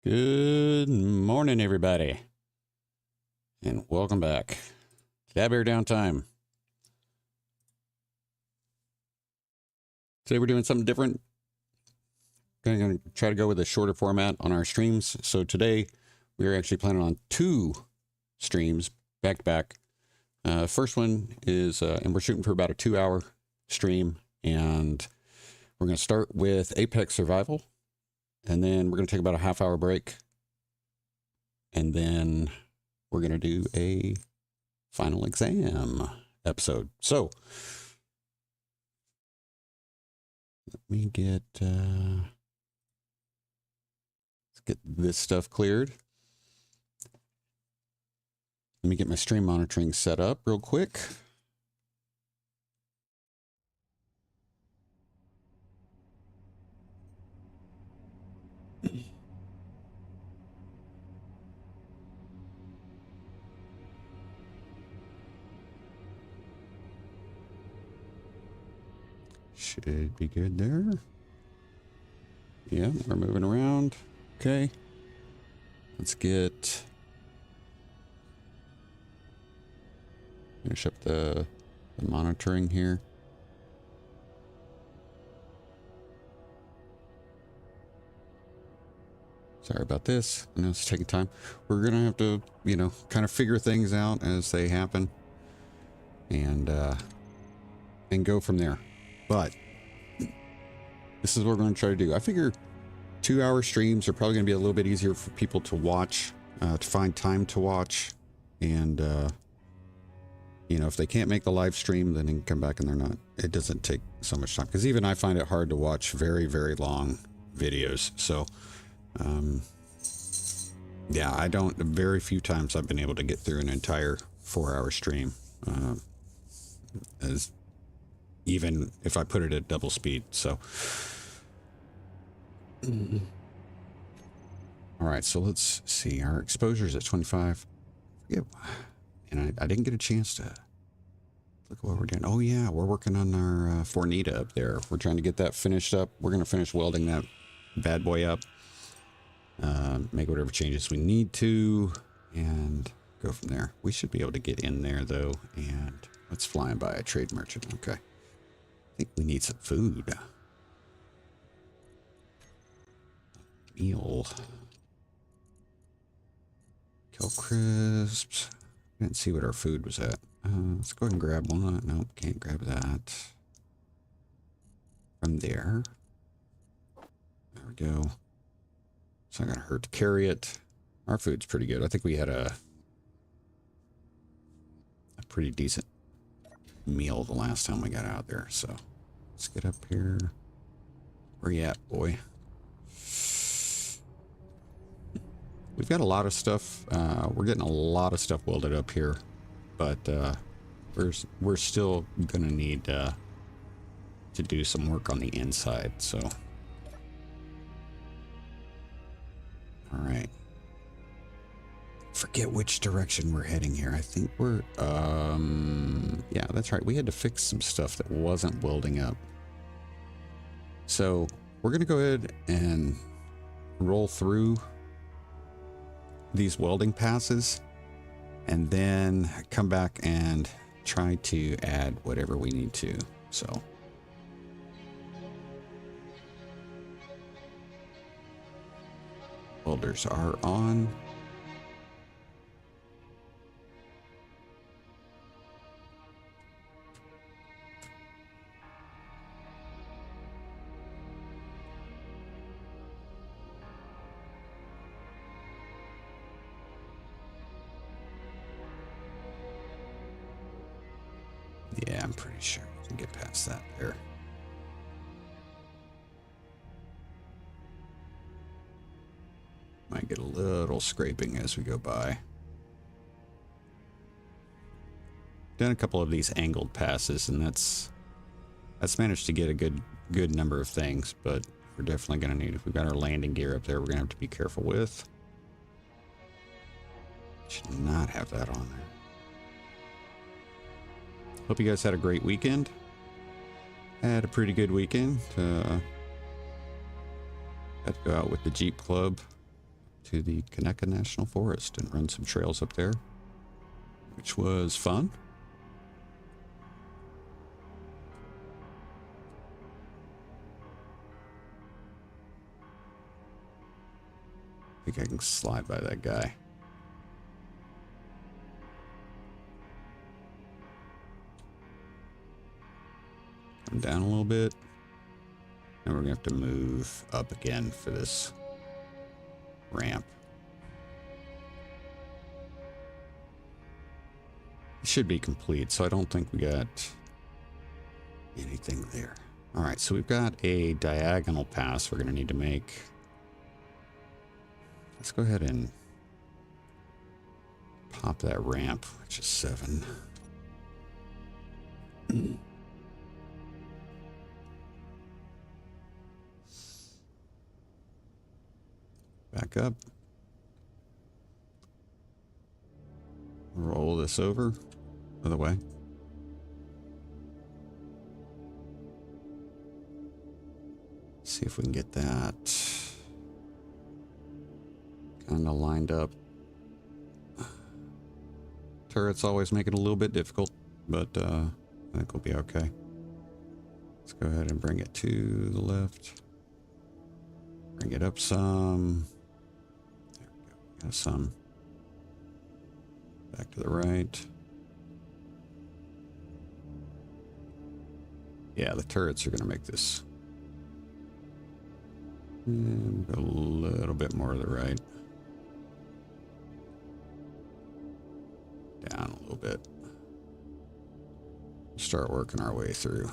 Good morning, everybody, and welcome back to DADBEAR.Downtime. Today we're doing something different. Going to try to go with a shorter format on our streams. So today we are actually planning on 2 streams back to back. First one is, and we're shooting for about a 2-hour stream, and we're going to start with Apex Survival. And then we're going to take about a half-hour break. And then we're going to do a final exam episode. So, let me get, let's get this stuff cleared. Let me get my stream monitoring set up real quick. Should be good there. Yeah, we're moving around. Okay. Let's get... finish up the monitoring here. Sorry about this. I know it's taking time. We're going to have to, kind of figure things out as they happen. And go from there. But this is what we're going to try to do. I figure 2-hour streams are probably going to be a little bit easier for people to watch, to find time to watch. And, if they can't make the live stream, then they can come back and they're not. It doesn't take so much time. Because even I find it hard to watch very, very long videos. So, yeah, very few times I've been able to get through an entire 4-hour stream. Even if I put it at double speed. So, all right, so let's see. Our exposure is at 25. And I didn't get a chance to look at what we're doing. Oh yeah, we're working on our Fornita up there. We're trying to get that finished up. We're going to finish welding that bad boy up. Make whatever changes we need to and go from there. We should be able to get in there though. And let's fly by a trade merchant. Okay. I think we need some food. Meal. Kill crisps. I didn't see what our food was at. Let's go ahead and grab one. Nope, can't grab that. From there. There we go. It's not gonna hurt to carry it. Our food's pretty good. I think we had a pretty decent meal the last time we got out there. So let's get up here. Where you at, boy? We've got a lot of stuff. We're getting a lot of stuff welded up here, but we're still gonna need to do some work on the inside. So, all right. Forget which direction we're heading here. I think we're yeah, that's right. We had to fix some stuff that wasn't welding up. So we're gonna go ahead and roll through these welding passes and then come back and try to add whatever we need to. So welders are on. Yeah, I'm pretty sure we can get past that there. Might get a little scraping as we go by. Done a couple of these angled passes, and that's managed to get a good number of things, but we're definitely going to need, if we've got our landing gear up there, we're going to have to be careful with. Should not have that on there. Hope you guys had a great weekend. I had a pretty good weekend. Had to go out with the Jeep Club to the Conecuh National Forest and run some trails up there, which was fun. I think I can slide by that guy. Come down a little bit. And we're going to have to move up again for this ramp. It should be complete, so I don't think we got anything there. All right, so we've got a diagonal pass we're going to need to make. Let's go ahead and pop that ramp, which is 7. Back up. Roll this over. Other way. See if we can get that kind of lined up. Turrets always make it a little bit difficult, but I think we'll be okay. Let's go ahead and bring it to the left. Bring it up some. There we go. Got some. Back to the right. Yeah, the turrets are going to make this. And go a little bit more to the right. Down a little bit. Start working our way through.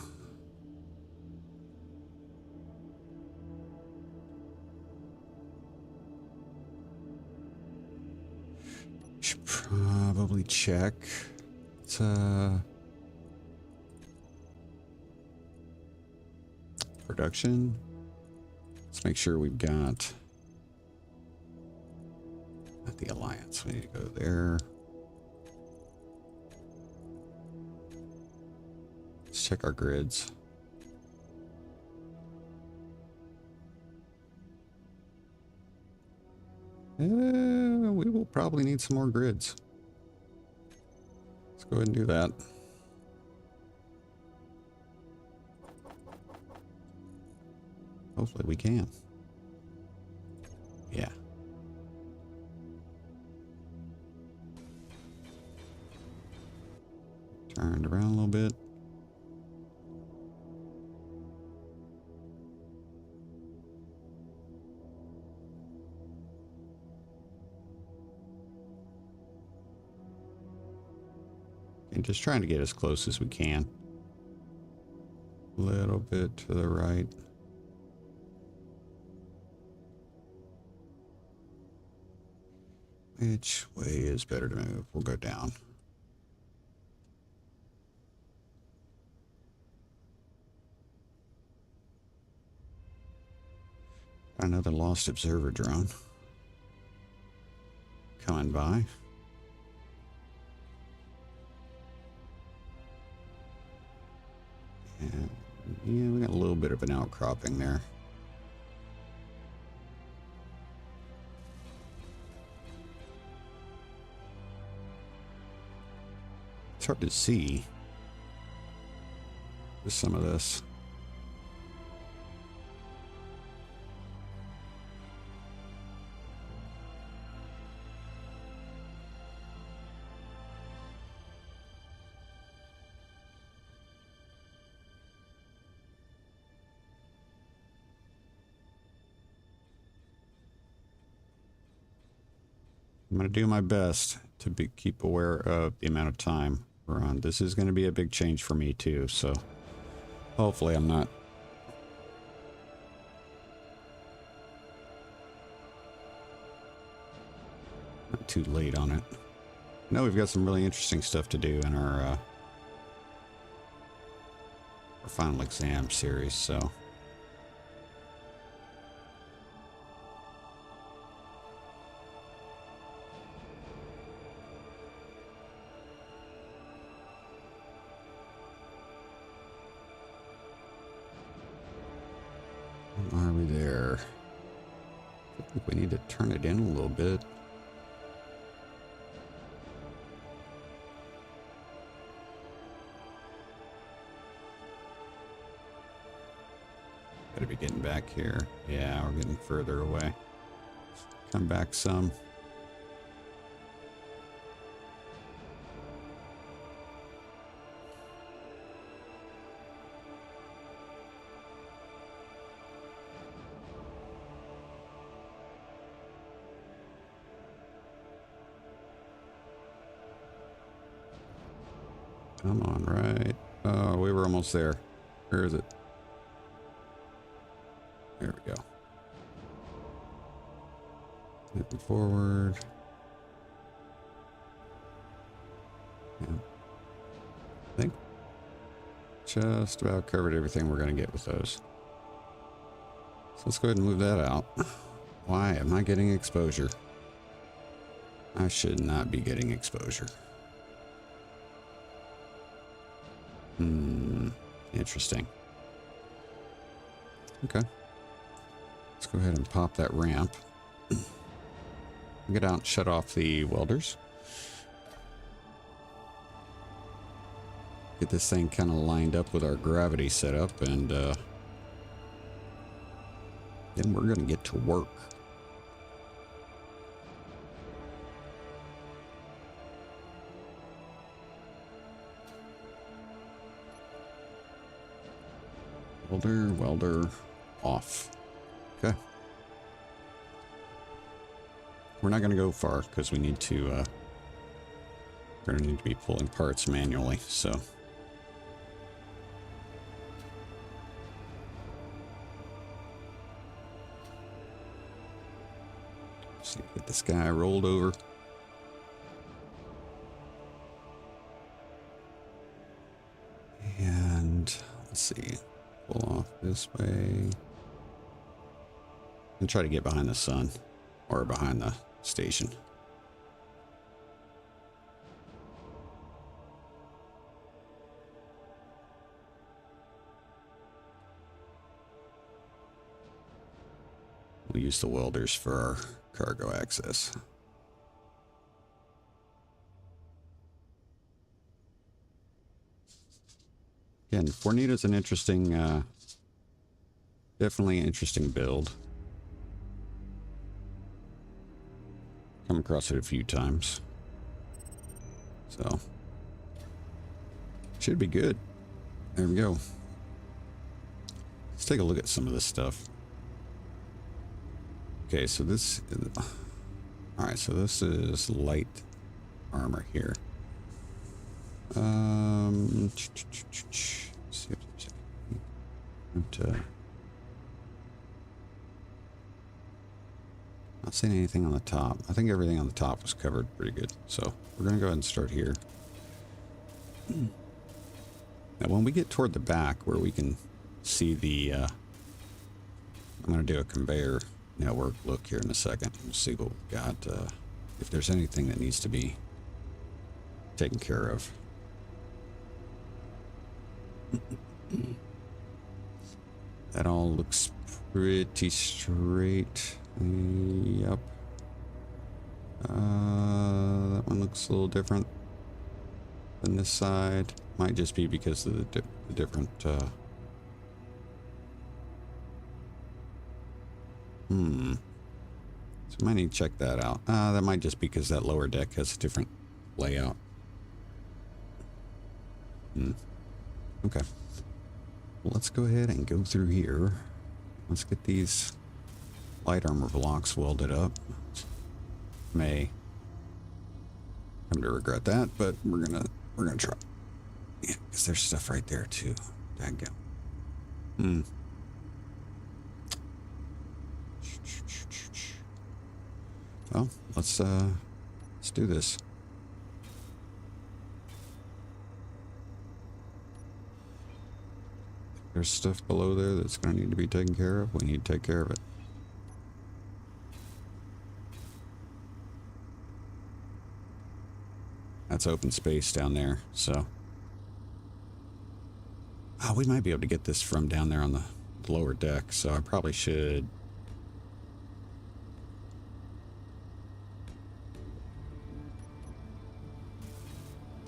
Should probably check. It's production. Let's make sure we've got not the alliance. We need to go there. Let's check our grids. We will probably need some more grids. Let's go ahead and do that. Hopefully we can. Yeah. Turned around a little bit. And just trying to get as close as we can. A little bit to the right. Which way is better to move? We'll go down. Another lost observer drone coming by. And yeah, we got a little bit of an outcropping there. It's hard to see with some of this. I'm going to do my best to keep aware of the amount of time we're on. This is going to be a big change for me too, so hopefully I'm not too late on it. I know we've got some really interesting stuff to do in our final exam series, so are we there? I think we need need to turn it in a little bit. Gotta be getting back here. Yeah, we're getting further away. Come back some. Come on, right? Oh, we were almost there. Where is it? There we go. Moving forward. Yeah. I think just about covered everything we're going to get with those. So let's go ahead and move that out. Why am I getting exposure? I should not be getting exposure. Interesting. Okay. Let's go ahead and pop that ramp. Get out and shut off the welders. Get this thing kind of lined up with our gravity setup, and then we're going to get to work. Welder off. Okay. We're not going to go far because we need to, we're going to need to be pulling parts manually, so. See, get this guy rolled over. And let's see. Pull off this way. And try to get behind the sun or behind the station. We'll use the welders for our cargo access. Again, Fornito's an interesting, definitely interesting build. Come across it a few times. So, should be good. There we go. Let's take a look at some of this stuff. Okay, so this, alright, so this is light armor here. See if there's not seeing anything on the top. I think everything on the top was covered pretty good. So we're going to go ahead and start here. Now when we get toward the back where we can see the, I'm going to do a conveyor network look here in a second. We'll see what we've got, if there's anything that needs to be taken care of. That all looks pretty straight. Yep. That one looks a little different than this side. Might just be because of the different, So might need to check that out. That might just be because that lower deck has a different layout. Okay. Well, let's go ahead and go through here. Let's get these light armor blocks welded up. May come to regret that, but we're gonna try. Yeah, because there's stuff right there too. Dadgum. Well, let's do this. There's stuff below there that's going to need to be taken care of. We need to take care of it. That's open space down there, so. Oh, we might be able to get this from down there on the lower deck, so I probably should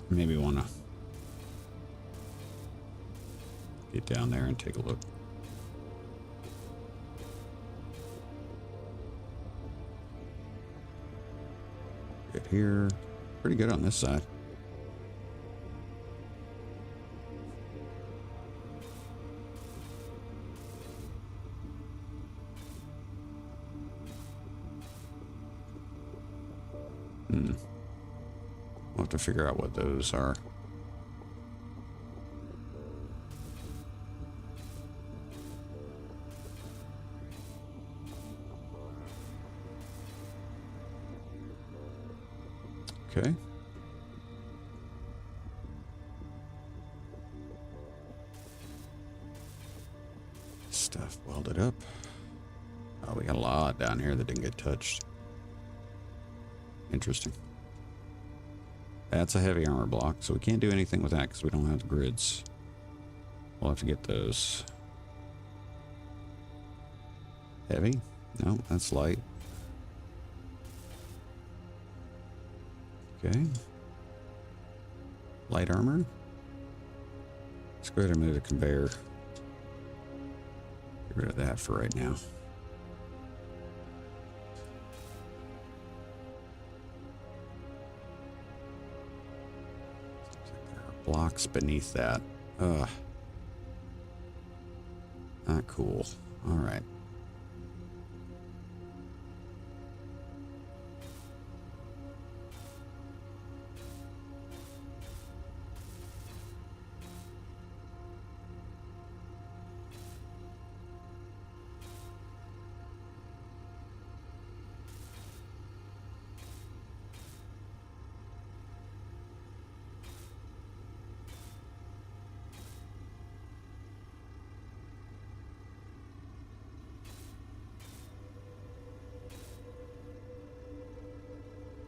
Maybe want to get down there and take a look. Good here. Pretty good on this side. We'll have to figure out what those are. Okay. Stuff welded up. Oh, we got a lot down here that didn't get touched. Interesting. That's a heavy armor block, so we can't do anything with that because we don't have the grids. We'll have to get those. Heavy? No, that's light. Okay. Light armor. Let's go ahead and move the conveyor. Get rid of that for right now. There are blocks beneath that. Ugh. Not cool. All right.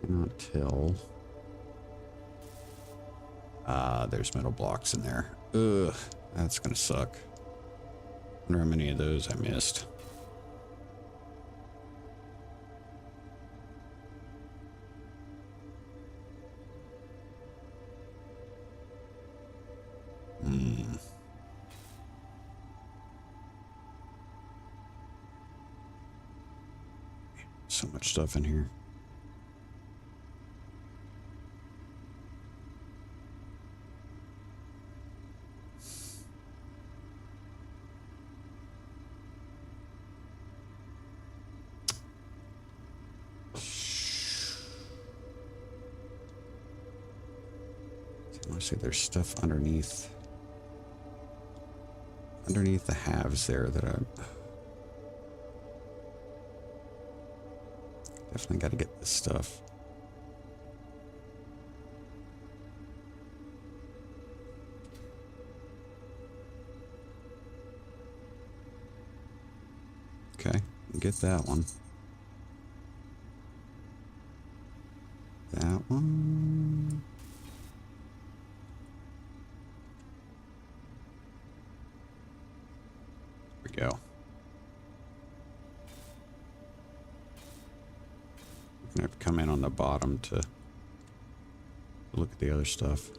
Cannot tell. There's metal blocks in there. Ugh, that's gonna suck. Wonder how many of those I missed. So much stuff in here. I see there's stuff underneath the halves there that I definitely got to get this stuff. Okay, get that one. That one. There we go. We're gonna have to come in on the bottom to look at the other stuff.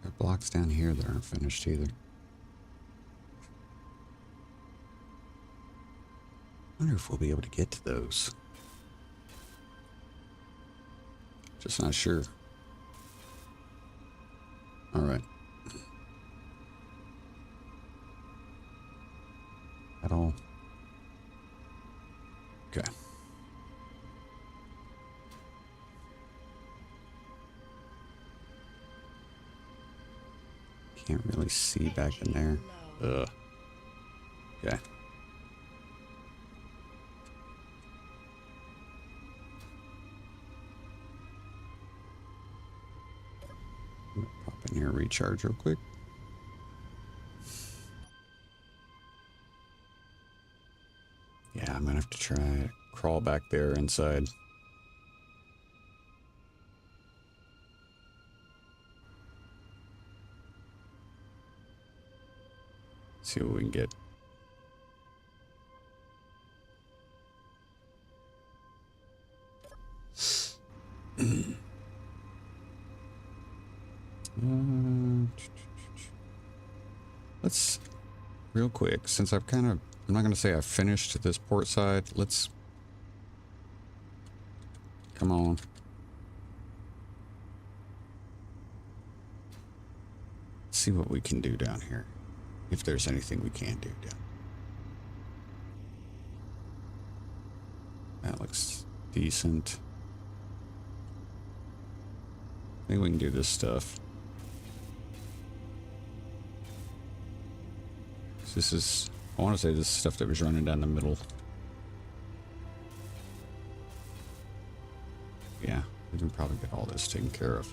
There are blocks down here that aren't finished either. I wonder if we'll be able to get to those. Just not sure. All right. At all. Okay. Can't really see back in there. Ugh. Okay. Pop in here, recharge real quick. have to try to crawl back there inside. See what we can get. Let's real quick, since I'm not going to say I've finished this port side. Let's come on. See what we can do down here. If there's anything we can do down. That looks decent. I think we can do this stuff. So this is, I want to say this is stuff that was running down the middle. Yeah, we can probably get all this taken care of.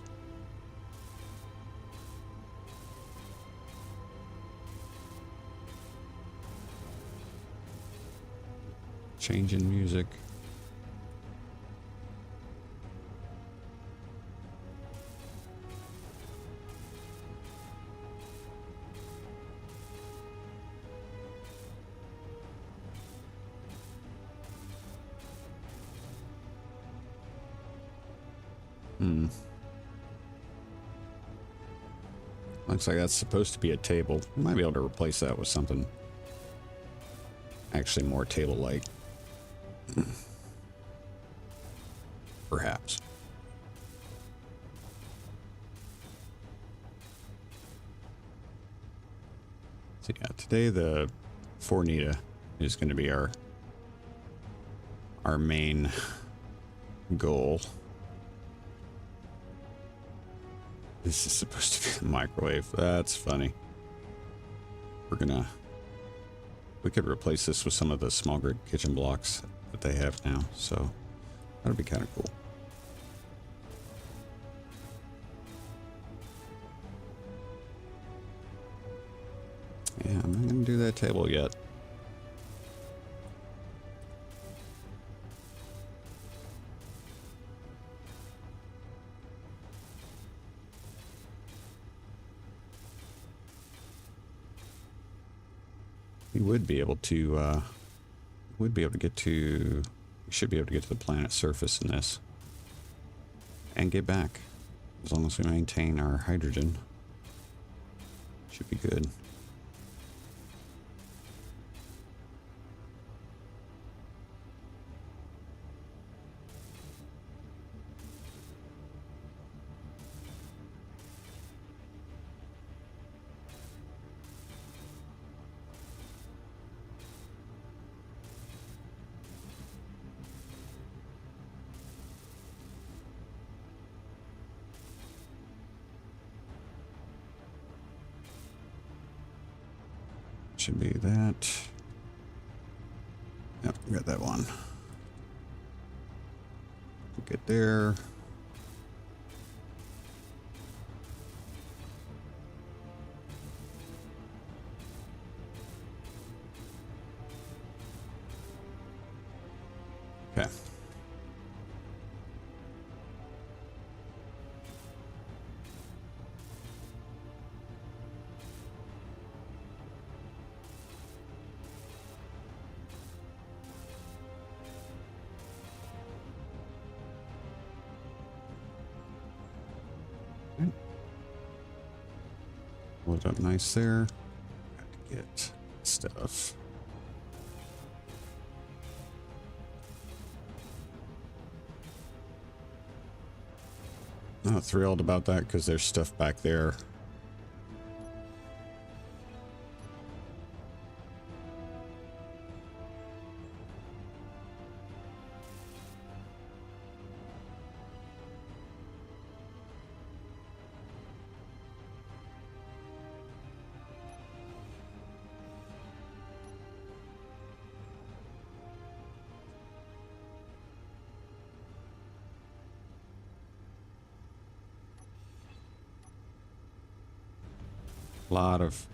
Change in music. Looks like that's supposed to be a table. We might be able to replace that with something actually more table-like. Perhaps. So yeah, today the Fornita is going to be our main goal. This is supposed to be the microwave. That's funny. We could replace this with some of the small grid kitchen blocks that they have now, so that'd be kind of cool. Yeah, I'm not gonna do that table yet. We would be able to, we should be able to get to the planet surface in this. And get back. As long as we maintain our hydrogen. Should be good. Should be that. Yep, we got that one. Get there. Okay. Load up nice there. Got to get stuff. Not thrilled about that because there's stuff back there.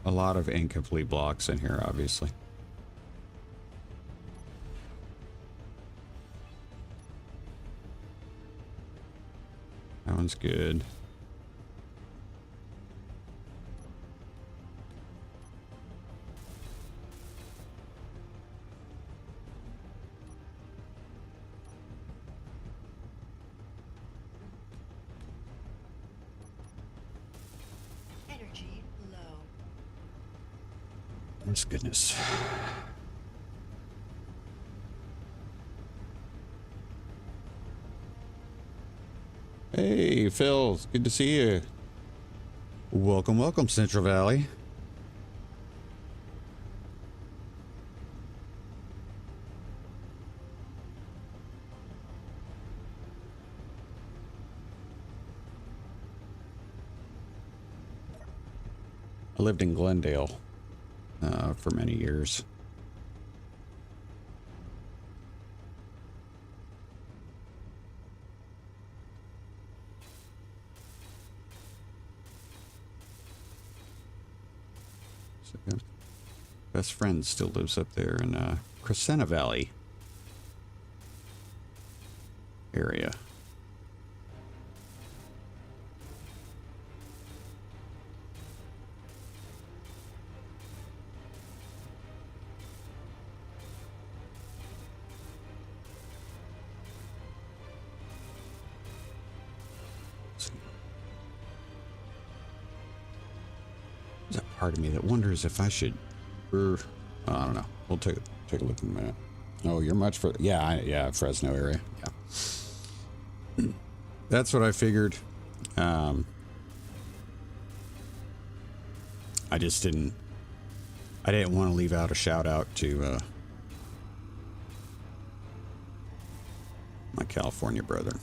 A lot of incomplete blocks in here, obviously. one's good. Energy low. Goodness, goodness. Hey, Phil. It's good to see you. Welcome, welcome, Central Valley. I lived in Glendale for many years. So, yeah, best friend still lives up there in Crescenta Valley area. There's a part of me that wonders if I should, I don't know. We'll take a look in a minute. Oh, you're much for yeah, Fresno area. Yeah, that's what I figured. I just didn't. I didn't want to leave out a shout out to my California brethren.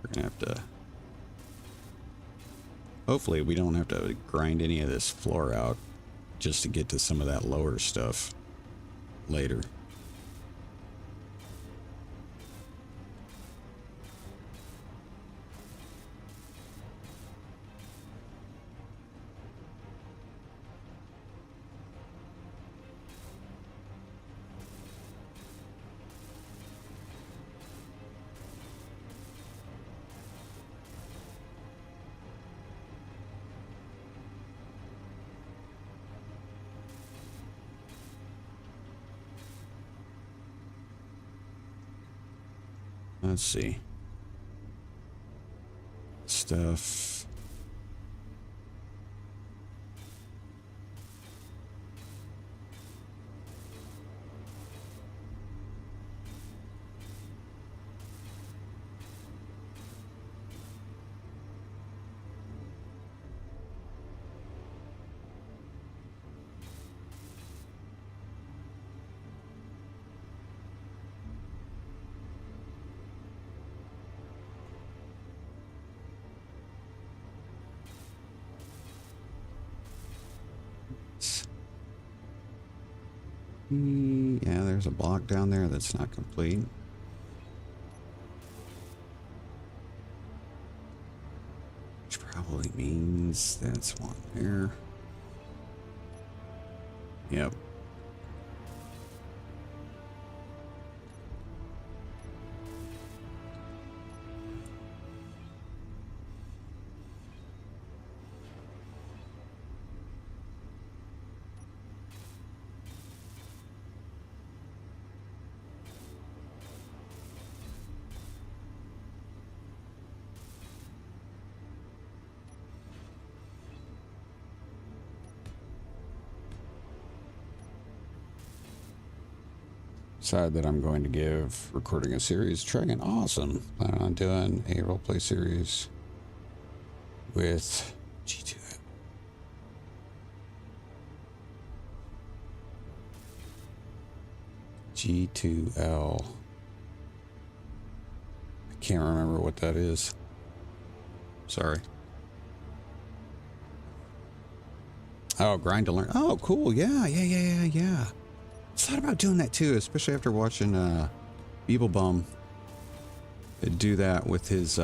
We're gonna have to. Hopefully, we don't have to grind any of this floor out just to get to some of that lower stuff later. Let's see. Stuff. Yeah, there's a block down there that's not complete. Which probably means that's one there. Yep. Decided that I'm going to give recording a series a try again. Awesome. Plan on doing a roleplay series with G2. G2L. I can't remember what that is. Sorry. Oh, grind to learn. Oh, cool. Yeah. I thought about doing that too, especially after watching Beeblebum do that with his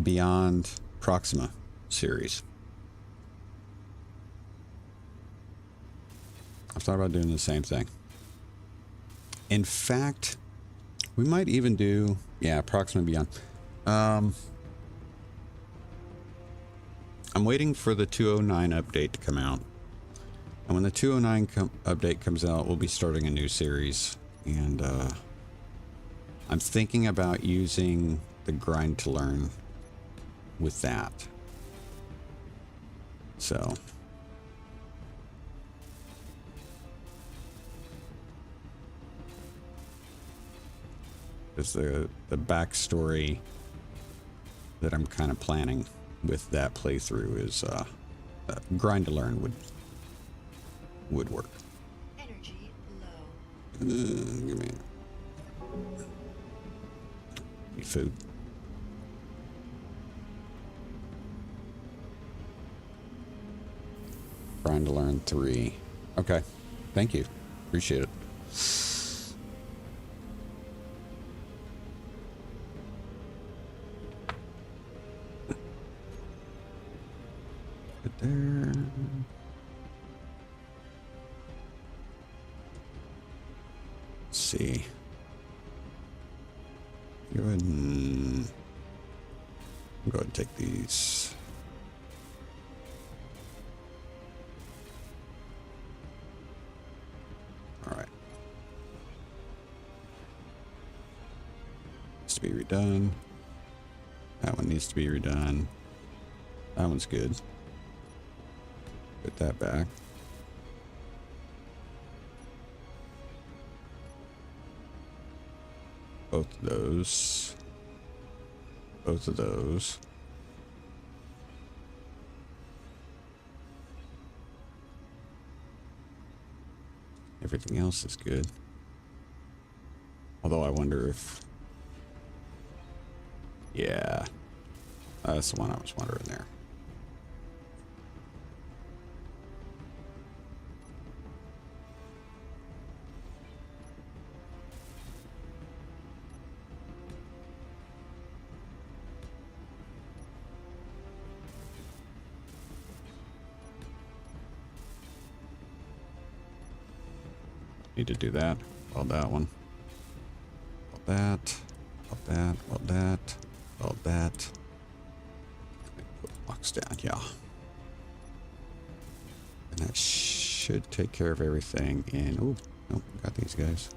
Beyond Proxima series. I've thought about doing the same thing. In fact, we might even do, yeah, Proxima Beyond. I'm waiting for the 209 update to come out. And when the 209 update comes out, we'll be starting a new series. And I'm thinking about using the grind to learn with that. So because the backstory that I'm kind of planning with that playthrough is grind to learn would work. Energy low. Give me food. Grind to learn 3. Okay, thank you, appreciate it. There. Let's see. Go ahead and take these. All right. Needs to be redone. That one needs to be redone. That one's good. Put that back. Both of those. Both of those. Everything else is good. Although I wonder if... Yeah. That's the one I was wondering there. Need to do that. Well, that one. Well, that. Well, that. Well, that. Well, that. Put blocks down, yeah. And that should take care of everything. And oh, nope, got these guys.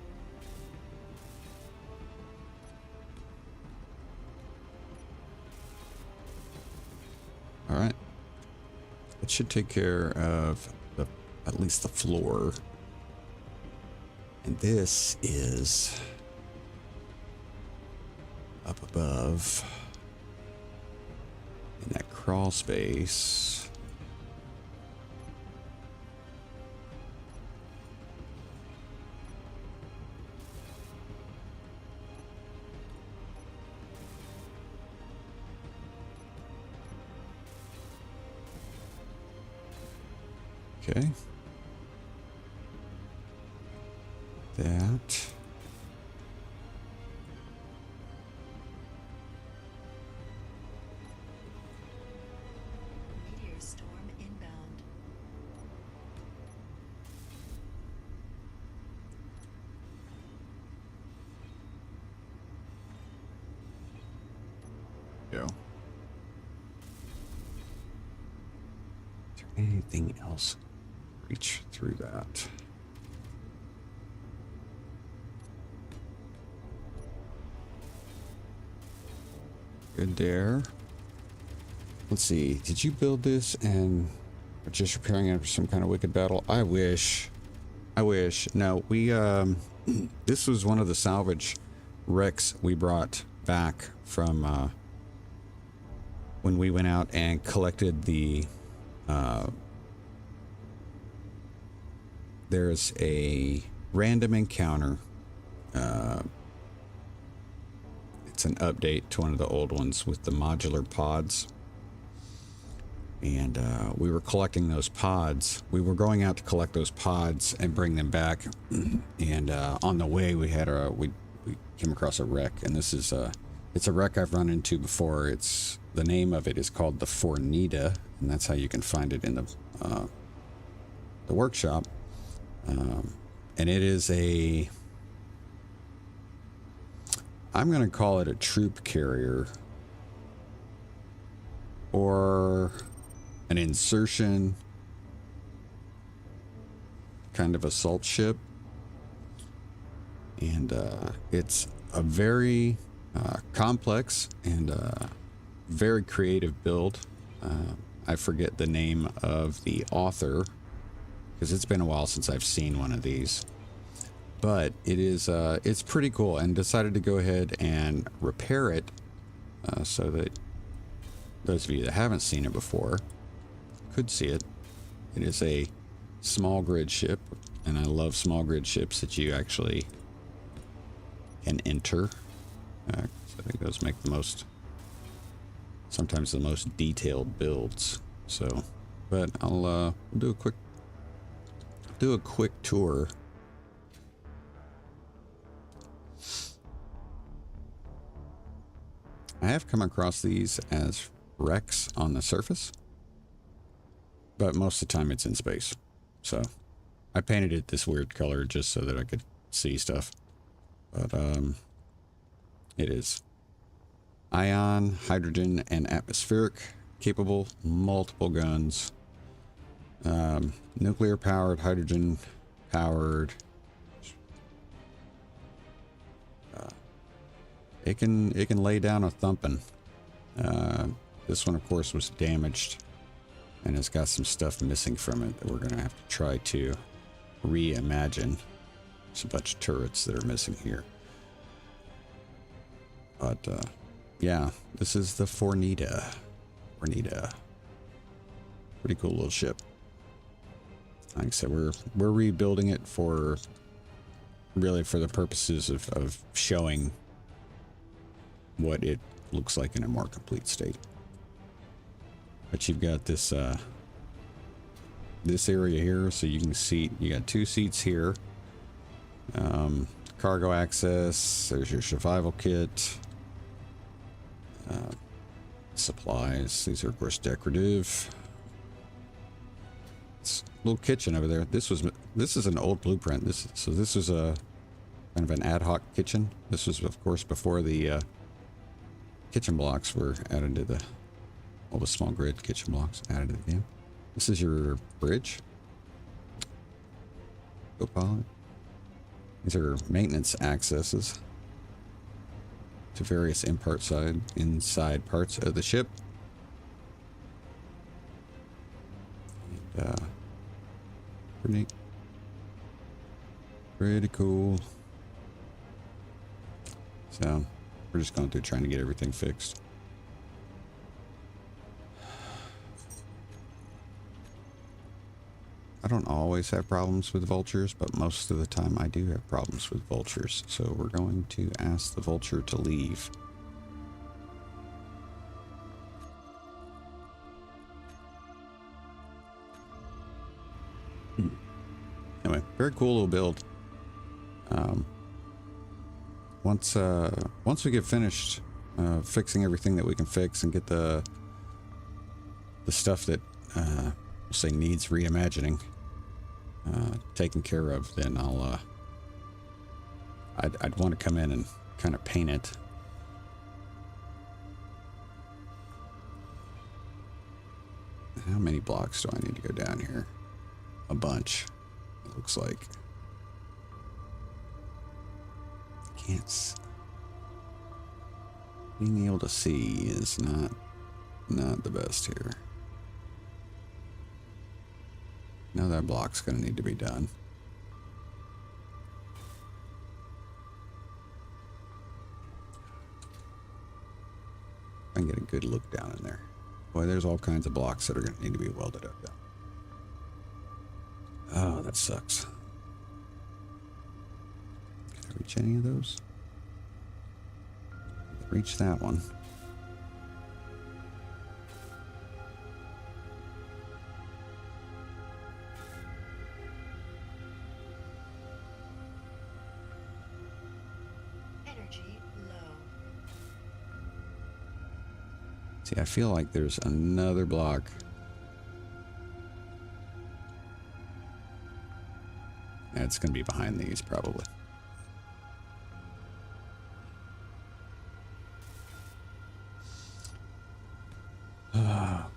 All right. It should take care of at least the floor. And this is up above in that crawl space. Okay. That. Meteor storm inbound. Go. Is there anything else? Reach through that. Good there. Let's see. Did you build this and are just repairing it for some kind of wicked battle? I wish. No, we this was one of the salvage wrecks we brought back from when we went out and collected the there's a random encounter. It's an update to one of the old ones with the modular pods. And we were collecting those pods. We were going out to collect those pods and bring them back. And on the way, we came across a wreck. And this is it's a wreck I've run into before. The name of it is called the Fornita, and that's how you can find it in the workshop. And it is I'm going to call it a troop carrier, or an insertion kind of assault ship. And it's a very complex and very creative build. I forget the name of the author because it's been a while since I've seen one of these, but it's pretty cool, and decided to go ahead and repair it so that those of you that haven't seen it before could see it. It is a small grid ship, and I love small grid ships that you actually can enter. I think those make sometimes the most detailed builds. So, but I'll do a quick tour. I have come across these as wrecks on the surface, but most of the time it's in space. So I painted it this weird color just so that I could see stuff. But it is ion, hydrogen, and atmospheric capable, multiple guns, nuclear powered, hydrogen powered. It can lay down a thumping. This one, of course, was damaged, and it's got some stuff missing from it that we're gonna have to try to reimagine. There's a bunch of turrets that are missing here. But yeah, this is the Fornita. Pretty cool little ship. Like I said, we're rebuilding it for the purposes of showing what it looks like in a more complete state. But you've got this this area here, so you can see you got 2 seats here. Cargo access. There's your survival kit. Supplies. These are, of course, decorative. It's a little kitchen over there. This is an old blueprint. This was a kind of an ad hoc kitchen. This was, of course, before the kitchen blocks were added to all the small grid kitchen blocks added to the game. This is your bridge. Co-pilot. These are maintenance accesses to various inside parts of the ship. And, pretty neat. Pretty cool. So we're just going through trying to get everything fixed. I don't always have problems with vultures, but most of the time I do have problems with vultures. So we're going to ask the vulture to leave. Anyway, very cool little build. Once we get finished fixing everything that we can fix and get the stuff that we'll say needs reimagining taken care of, then I'd want to come in and kind of paint it. How many blocks do I need to go down here? A bunch, it looks like. Being able to see is not the best here. Now that block's gonna need to be done. I can get a good look down in there. Boy, there's all kinds of blocks that are gonna need to be welded up down. Oh, that sucks. Can I reach any of those? reach that one. Energy low. See, I feel like there's another block. And it's going to be behind these, probably.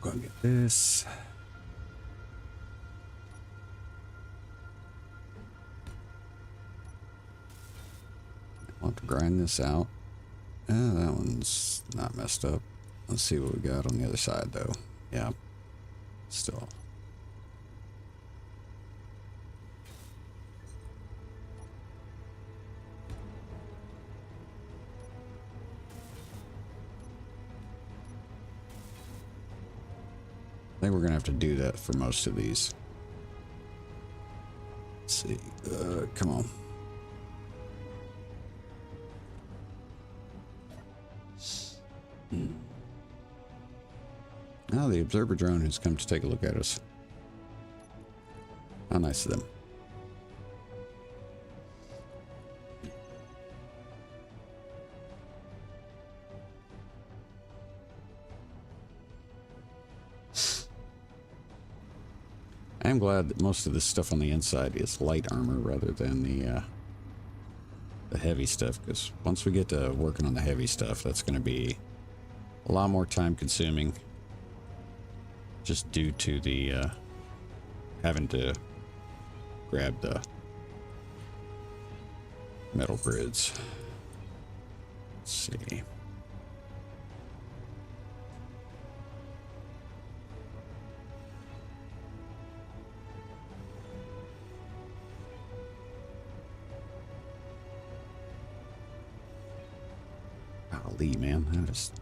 Go and get this. I'll have to grind this out. That one's not messed up. Let's see what we got on the other side, though. Yeah. Still. I think we're gonna have to do that for most of these. Let's see. Come on. Now the observer drone has come to take a look at us. How nice of them. I am glad that most of this stuff on the inside is light armor rather than the heavy stuff, because once we get to working on the heavy stuff, that's going to be a lot more time consuming, just due to the having to grab the metal grids. Let's see. Golly, man, that is...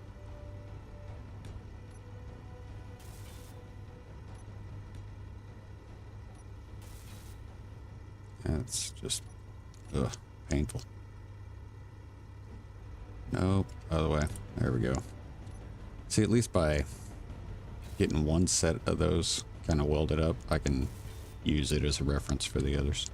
That's just, painful. Nope, other way. There we go. See, at least by getting one set of those kind of welded up, I can use it as a reference for the others.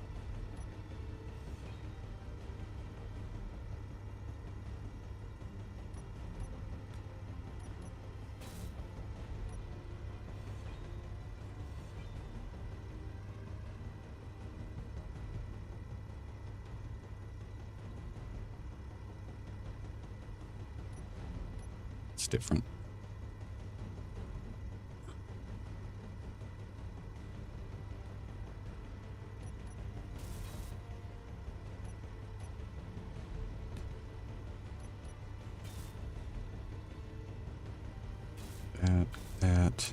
It's different. That.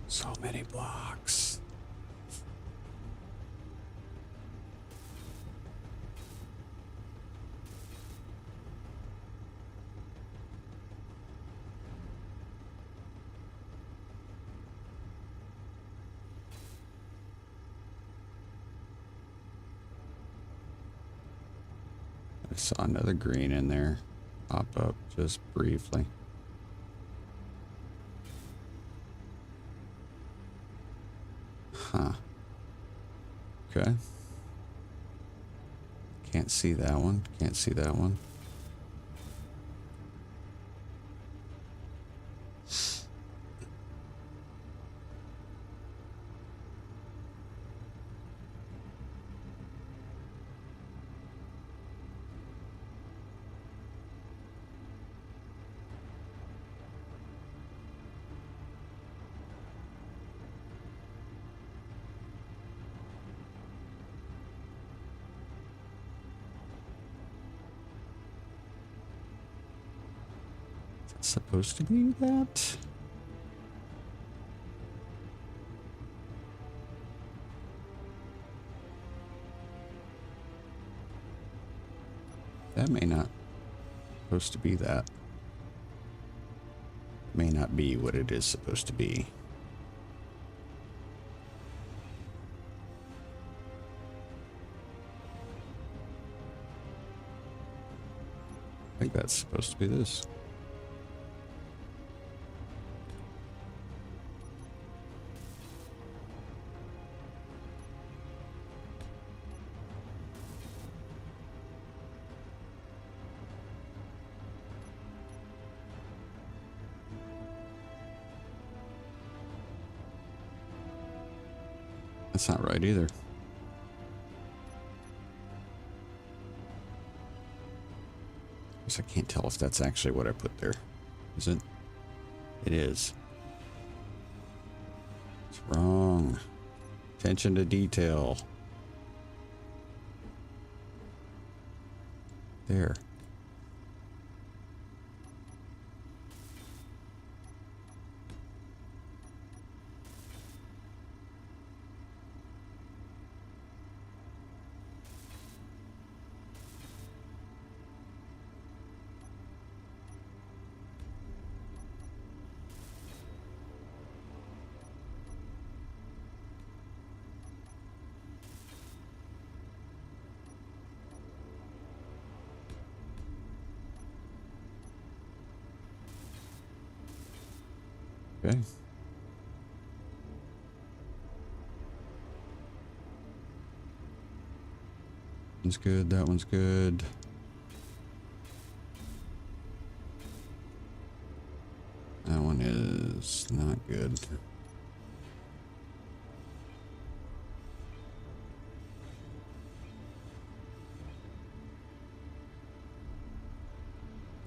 So many blocks. I saw another green in there pop up just briefly. Huh. Okay. Can't see that one. Can't see that one. Supposed to be that? That may not supposed to be that. May not be what it is supposed to be. think that's supposed to be this. That's not right either. Guess I can't tell if that's actually what I put there. Is it? It is. It's wrong. Attention to detail. There. Okay. One's good. That one's good. That one is not good.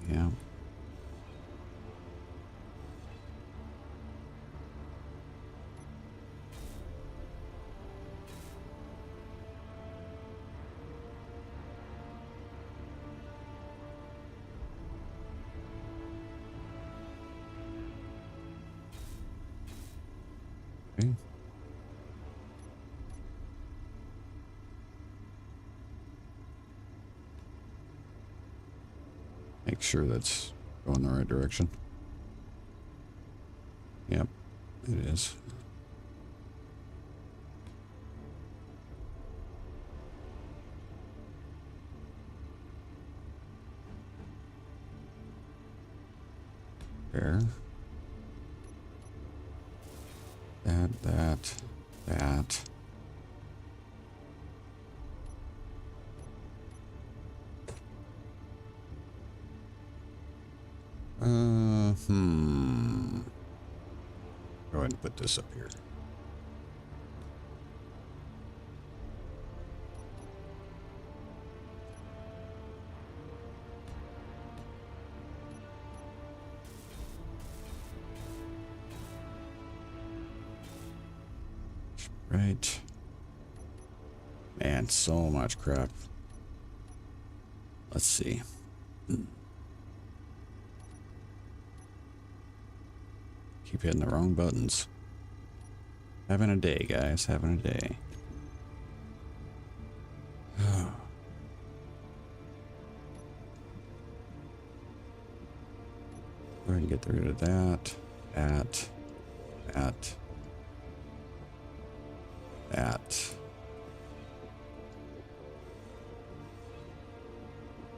Yeah. Okay. Make sure that's going the right direction. Yep, it is. There. That. Go ahead and put this up here. Right. Man, so much crap. Let's see. Keep hitting the wrong buttons. Having a day, guys. Having a day. Go ahead and get rid of that. That.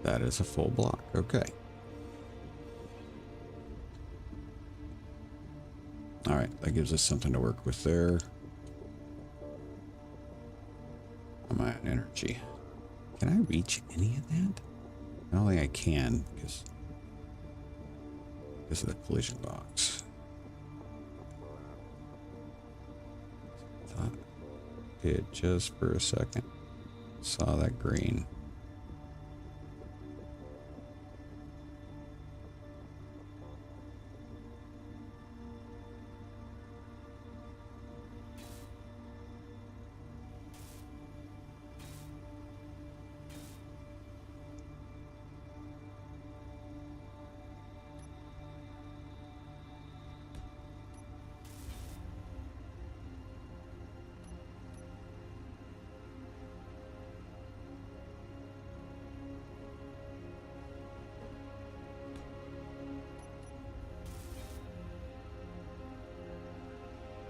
That is a full block. Okay. All right, that gives us something to work with there. I'm at energy. Can I reach any of that? I don't think I can because of the collision box. Thought did just for a second. Saw that green.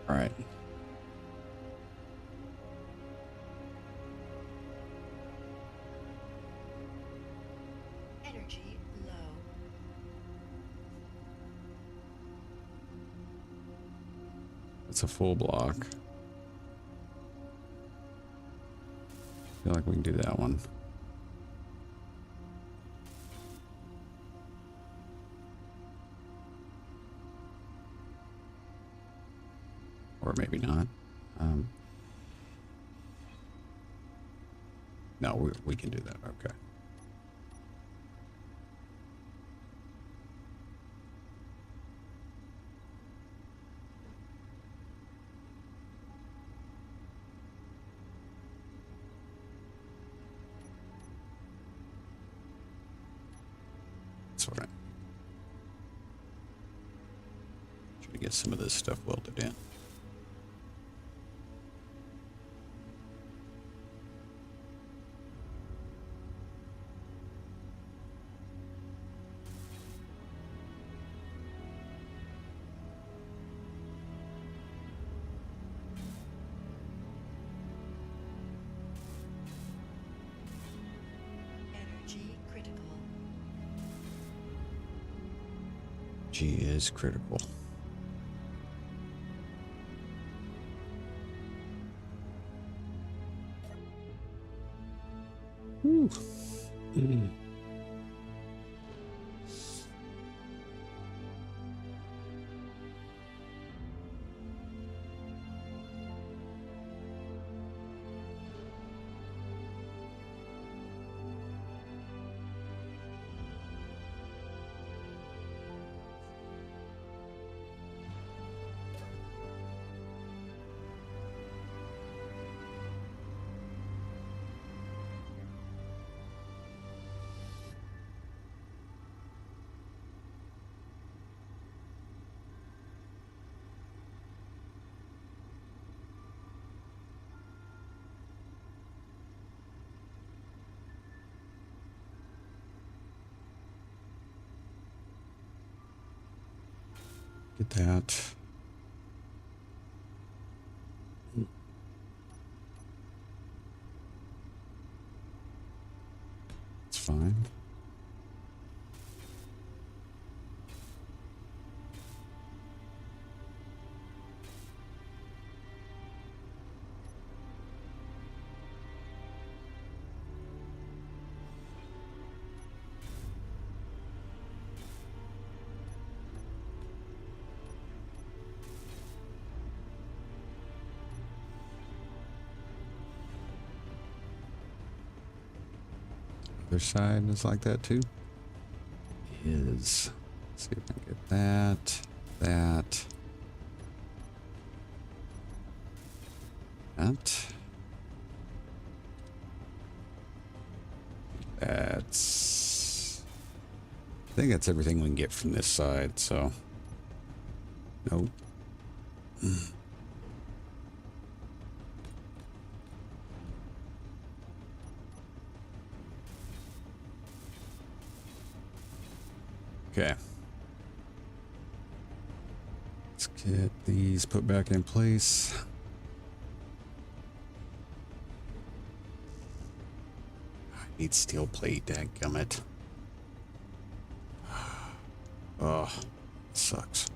All right. Energy low. That's a full block. Feel like we can do that one. Or maybe not. No, we can do that. Okay. That's what I try to get some of this stuff welded in. Energy critical. G is critical. Whew. Get that. It's fine. Other side is like that too. Is. Let's see if I can get that. That. That's. I think that's everything we can get from this side. So. Nope. Okay. Let's get these put back in place. I need steel plate, dadgummit. Oh, it sucks.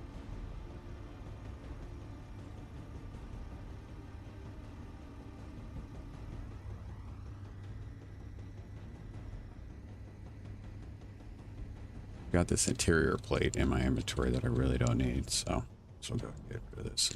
Got this interior plate in my inventory that I really don't need, so we'll go get rid of this.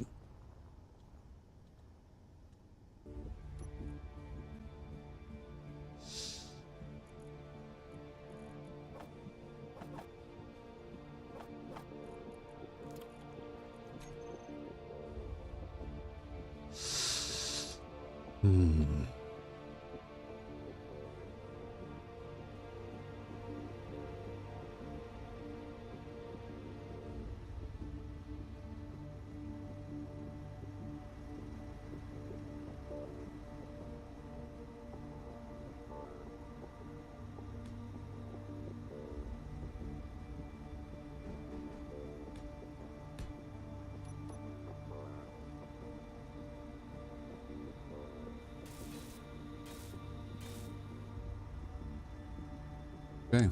Okay.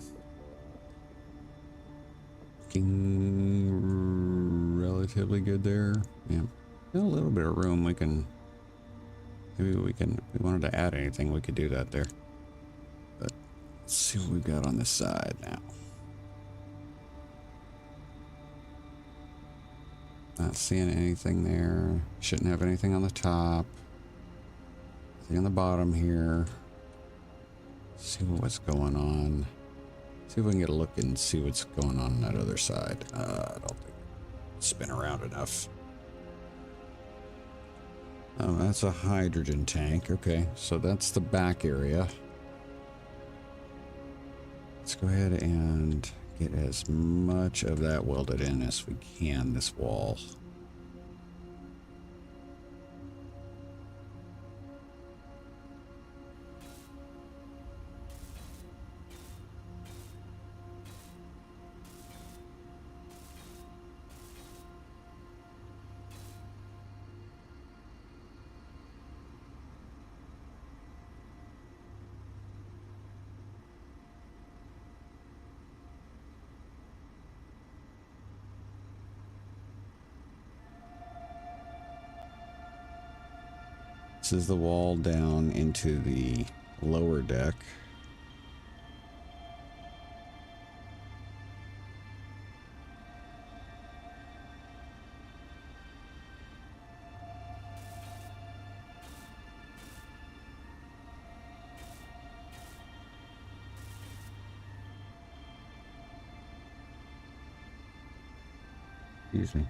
Looking relatively good there. Yeah. A little bit of room. We can, maybe we can, if we wanted to add anything, we could do that there. But let's see what we've got on this side now. Not seeing anything there. Shouldn't have anything on the top. Nothing on the bottom here. See what's going on. See if we can get a look and see what's going on that other side. I don't think it's spin around enough. Oh, that's a hydrogen tank. Okay, so that's the back area. Let's go ahead and get as much of that welded in as we can, this wall. This is the wall down into the lower deck. Excuse me.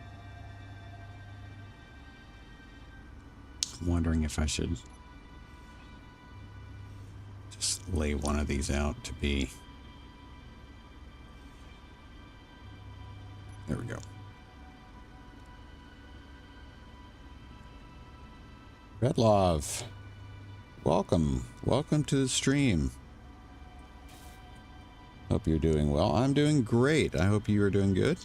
I'm wondering if I should just lay one of these out to be. There we go. Redlove, welcome. Welcome to the stream. Hope you're doing well. I'm doing great. I hope you are doing good.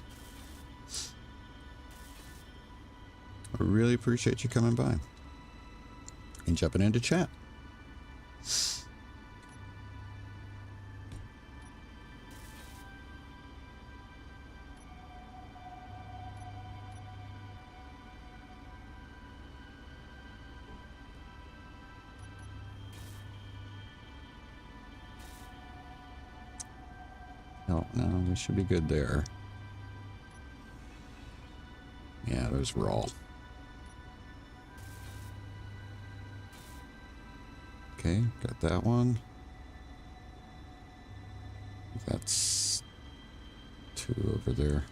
I really appreciate you coming by and jumping into chat. Oh, no, we should be good there. Yeah, those were all. Okay, got that one. That's two over there.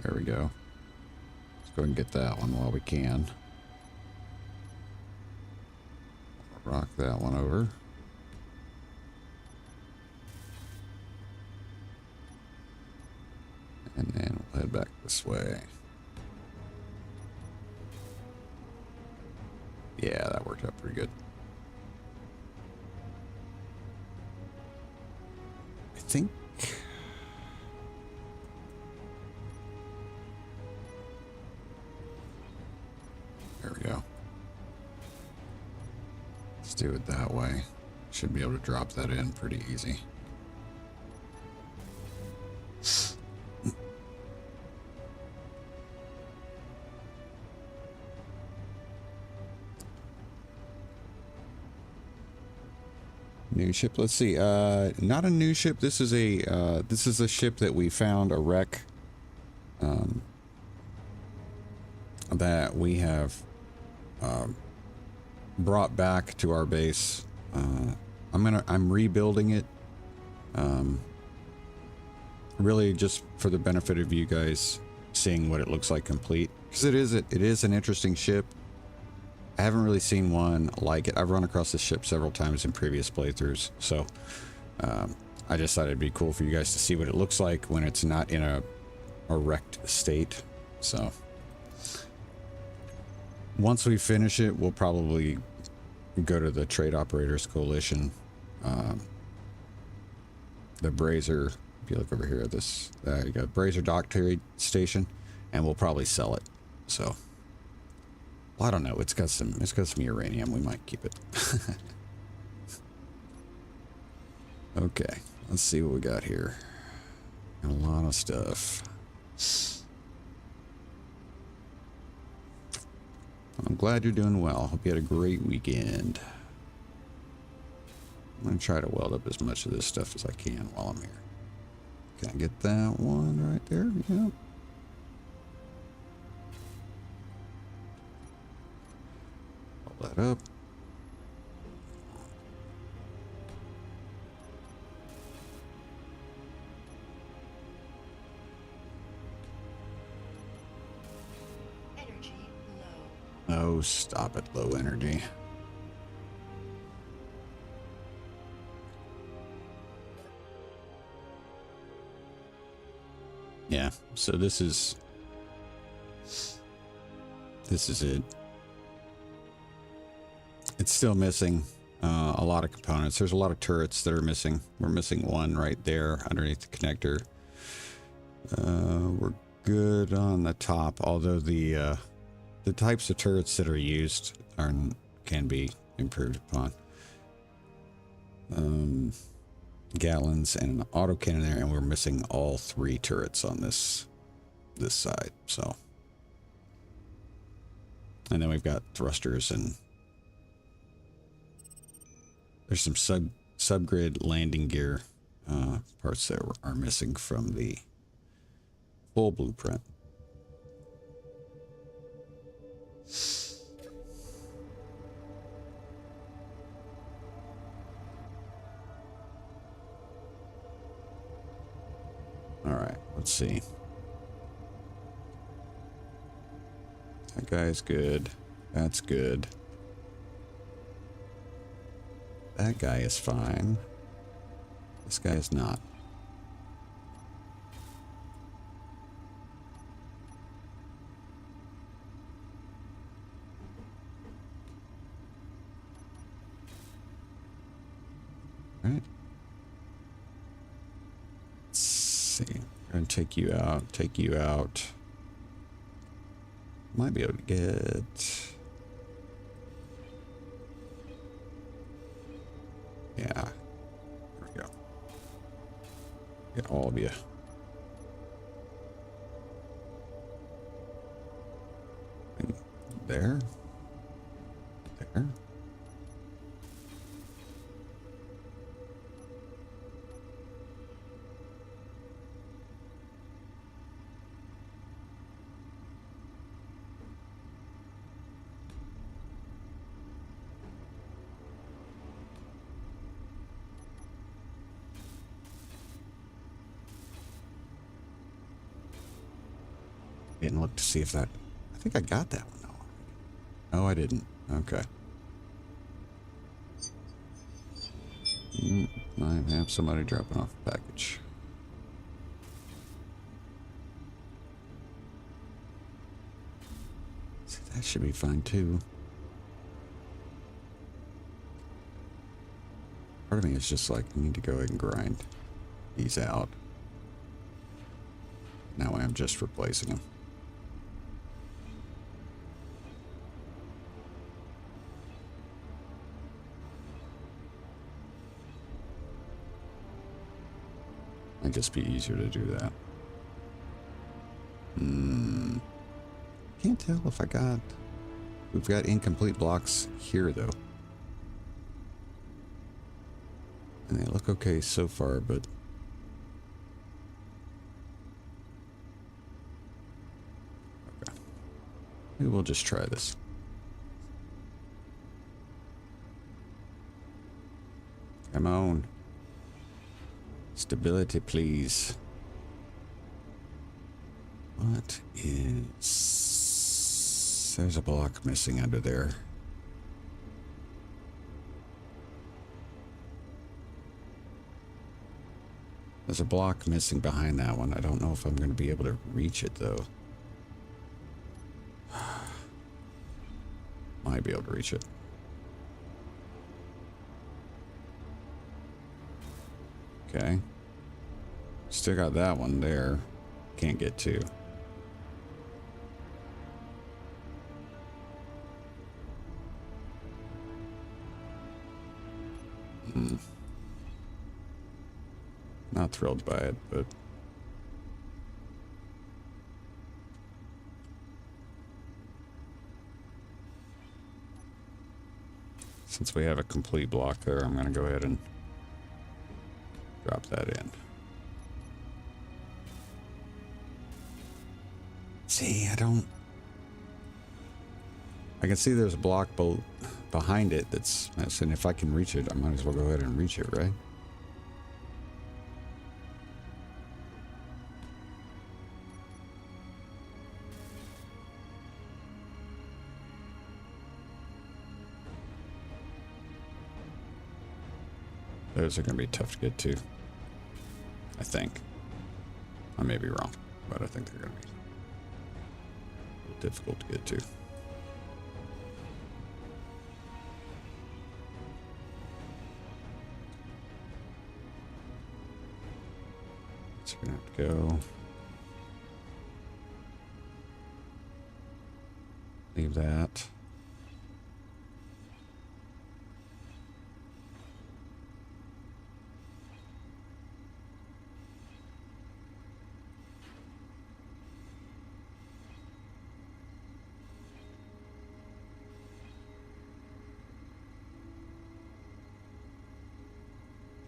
There we go. Let's go and get that one while we can. Rock that one over. And then we'll head back this way. Yeah, that worked out pretty good. I think. There we go. Let's do it that way. Should be able to drop that in pretty easy. New ship. Let's see. Not a new ship. This is a ship that we found a wreck. That we have brought back to our base. I'm rebuilding it. Really just for the benefit of you guys seeing what it looks like complete, because it is an interesting ship. I haven't really seen one like it. I've run across this ship several times in previous playthroughs, so I just thought it'd be cool for you guys to see what it looks like when it's not in a wrecked state. So once we finish it, we'll probably go to the Trade Operators Coalition. The Brazier, if you look over here at this, you got Brazier Dock Trade Station, and we'll probably sell it. So. Well, I don't know. It's got some uranium. We might keep it. Okay, let's see what we got here. Got a lot of stuff. I'm glad you're doing well. Hope you had a great weekend. I'm going to try to weld up as much of this stuff as I can while I'm here. Can I get that one right there? Yep. Pull that up. Energy low. Oh, stop it. Low energy. Yeah, so this is it. It's still missing a lot of components. There's a lot of turrets that are missing. We're missing one right there underneath the connector. We're good on the top, although the types of turrets that are used can be improved upon. Gallons and an autocannon there, and we're missing all 3 turrets on this side. So, and then we've got thrusters, and there's some subgrid landing gear parts that are missing from the full blueprint. All right, let's see. That guy's good. That's good. That guy is fine. This guy is not. All right. Let's see. I'm going to take you out. Take you out. Might be able to get... Yeah. There we go. Get all of you. And there. There. Didn't look to see if that... I think I got that one. No, I didn't. Okay. I have somebody dropping off a package. See, that should be fine too. Part of me is just like, I need to go ahead and grind these out. Now I'm just replacing them. Might just be easier to do that. Can't tell if I got... We've got incomplete blocks here, though. And they look okay so far, but... Okay. Maybe we'll just try this. Come on. Stability, please. What is... There's a block missing under there. There's a block missing behind that one. I don't know if I'm going to be able to reach it, though. Might be able to reach it. Okay. Still got that one there. Can't get to. Not thrilled by it, but... Since we have a complete block there, I'm going to go ahead and drop that in. See, I can see there's a block behind it that's, and if I can reach it, I might as well go ahead and reach it, right? Those are going to be tough to get to, I think. I may be wrong, but I think they're going to be a little difficult to get to. So we're going to have to go. Leave that.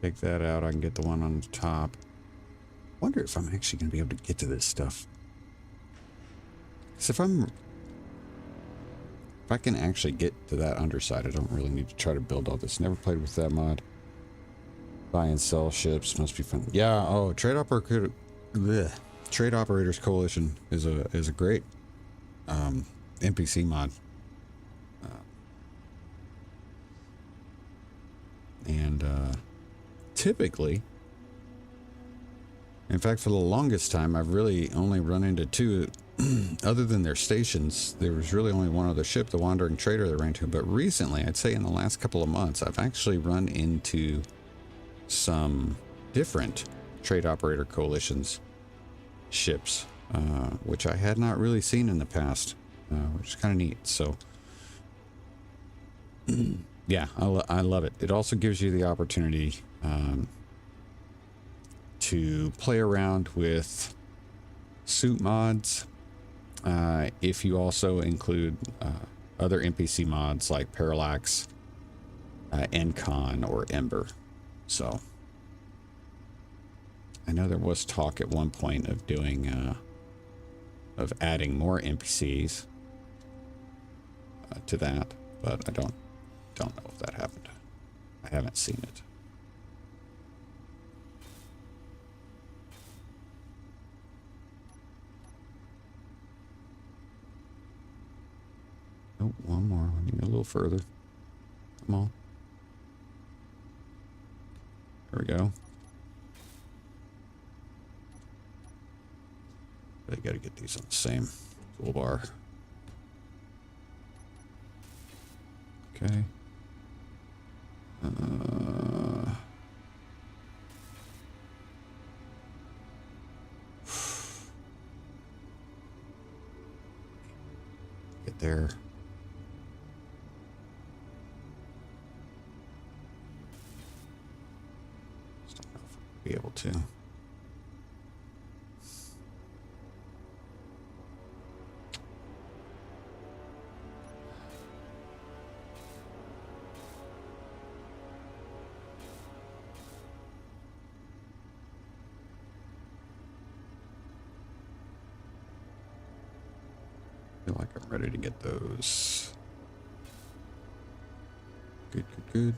Take that out. I can get the one on the top. Wonder if I'm actually going to be able to get to this stuff. Because if I can actually get to that underside, I don't really need to try to build all this. Never played with that mod. Buy and sell ships must be fun. Yeah. Oh, Trade Operators Coalition is a great NPC mod. And typically, in fact, for the longest time, I've really only run into two, other than their stations. There was really only one other ship, the Wandering Trader, that I ran to. But recently, I'd say in the last couple of months, I've actually run into some different Trade Operator Coalitions ships, which I had not really seen in the past, which is kind of neat. So, yeah, I love it. It also gives you the opportunity to play around with suit mods if you also include other NPC mods like Parallax, Encon, or Ember. So I know there was talk at one point of doing of adding more NPCs to that, but I don't know if that happened. I haven't seen it. Oh, one more. I need a little further. Come on. There we go. Really got to get these on the same toolbar. Okay. Get there. Just don't know if I'll be able to. Feel like I'm ready to get those. Good, good, good.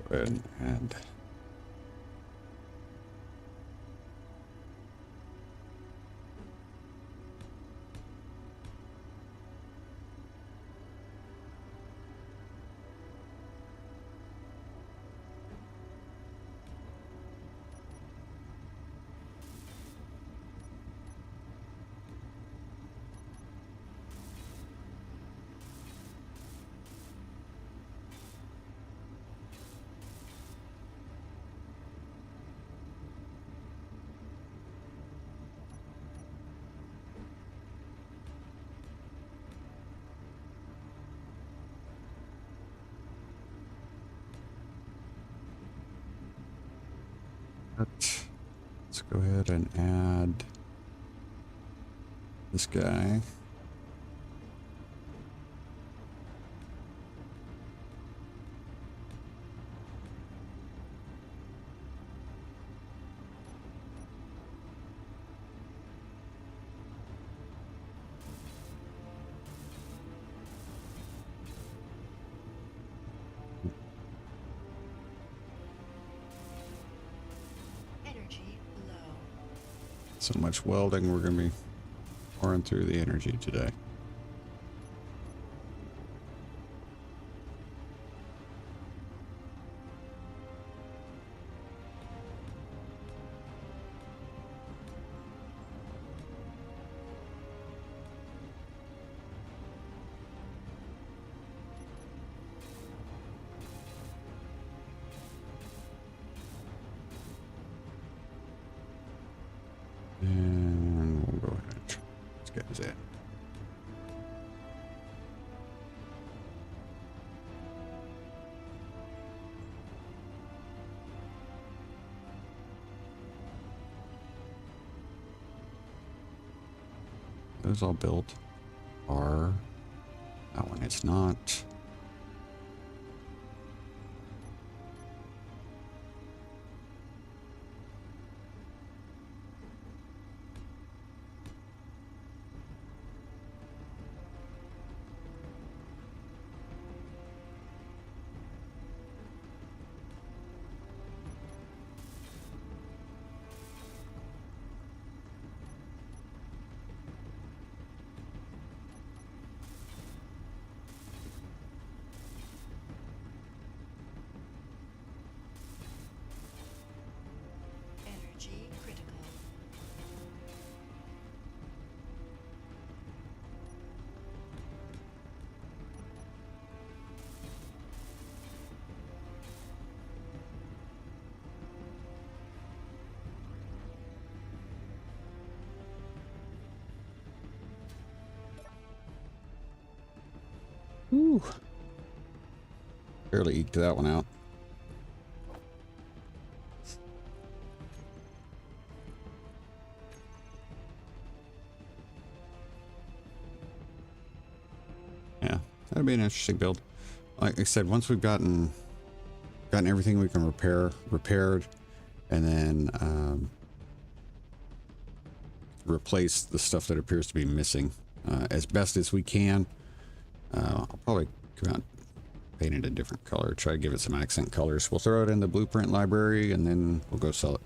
Go ahead and add. Let's go ahead and add this guy. So much welding, we're going to be pouring through the energy today. And we'll go ahead and try this guy's in. Those all built are that one. It's not. Energy critical. Whew. Barely eked that one out. Yeah, that'd be an interesting build. Like I said, once we've gotten everything we can repaired, and then replace the stuff that appears to be missing as best as we can. I'll probably come out, paint it a different color, try to give it some accent colors. We'll throw it in the blueprint library, and then we'll go sell it.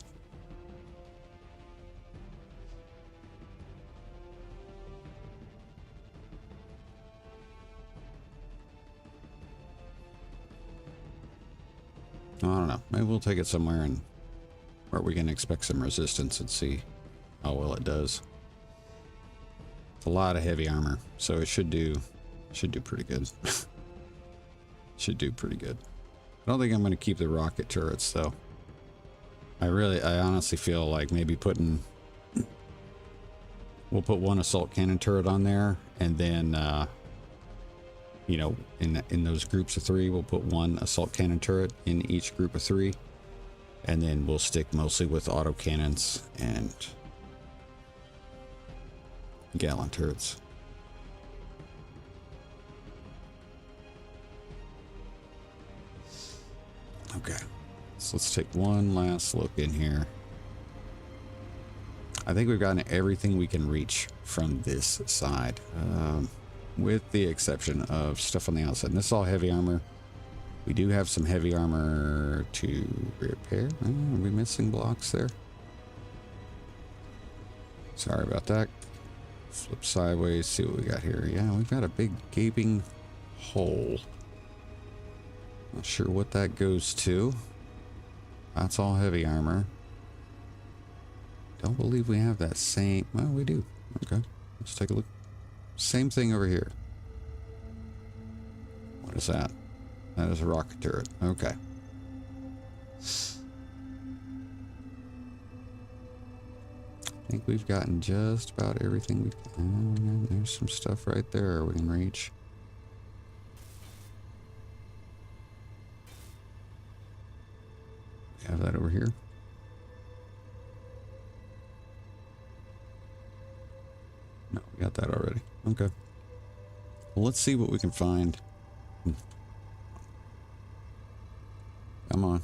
I don't know. Maybe we'll take it somewhere and where we can expect some resistance and see how well it does. It's a lot of heavy armor, so it should do pretty good. Should do pretty good. I don't think I'm going to keep the rocket turrets though. I honestly feel like maybe we'll put one assault cannon turret on there, and then you know, in those groups of 3, we'll put one assault cannon turret in each group of 3, and then we'll stick mostly with auto cannons and gallon turrets. Okay, so let's take one last look in here. I think we've gotten everything we can reach from this side, with the exception of stuff on the outside. And this is all heavy armor. We do have some heavy armor to repair. Oh, are we missing blocks there? Sorry about that. Flip sideways, see what we got here. Yeah, we've got a big gaping hole. Not sure what that goes to. That's all heavy armor. Don't believe we have that same. Well, we do. Okay, let's take a look. Same thing over here. What is that? That is a rocket turret. Okay. I think we've gotten just about everything we can. There's some stuff right there we can reach. We have that over here. No, we got that already. Okay. Well, let's see what we can find. Come on.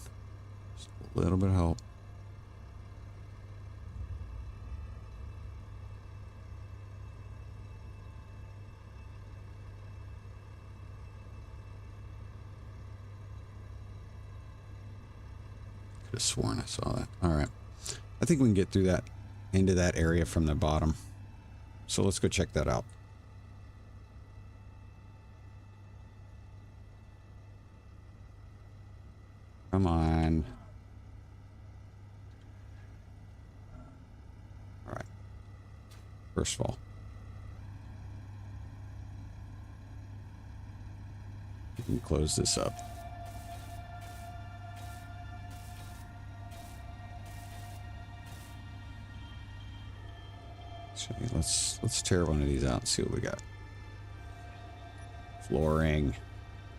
Just a little bit of help. Could have sworn I saw that. All right. I think we can get through that into that area from the bottom. So let's go check that out. Come on. All right. First of all, we can close this up. So let's tear one of these out and see what we got. Flooring.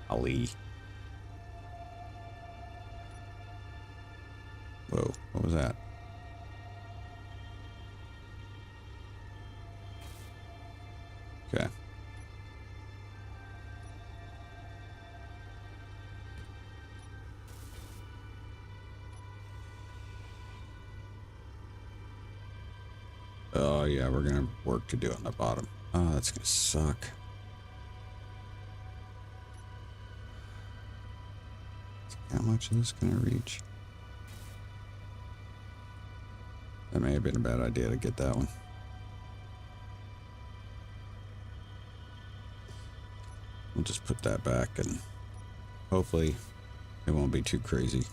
Ali. Whoa, what was that? Okay. Oh yeah, we're gonna work to do it on the bottom. Oh, that's gonna suck. How much is this gonna reach? That may have been a bad idea to get that one. We'll just put that back and hopefully it won't be too crazy.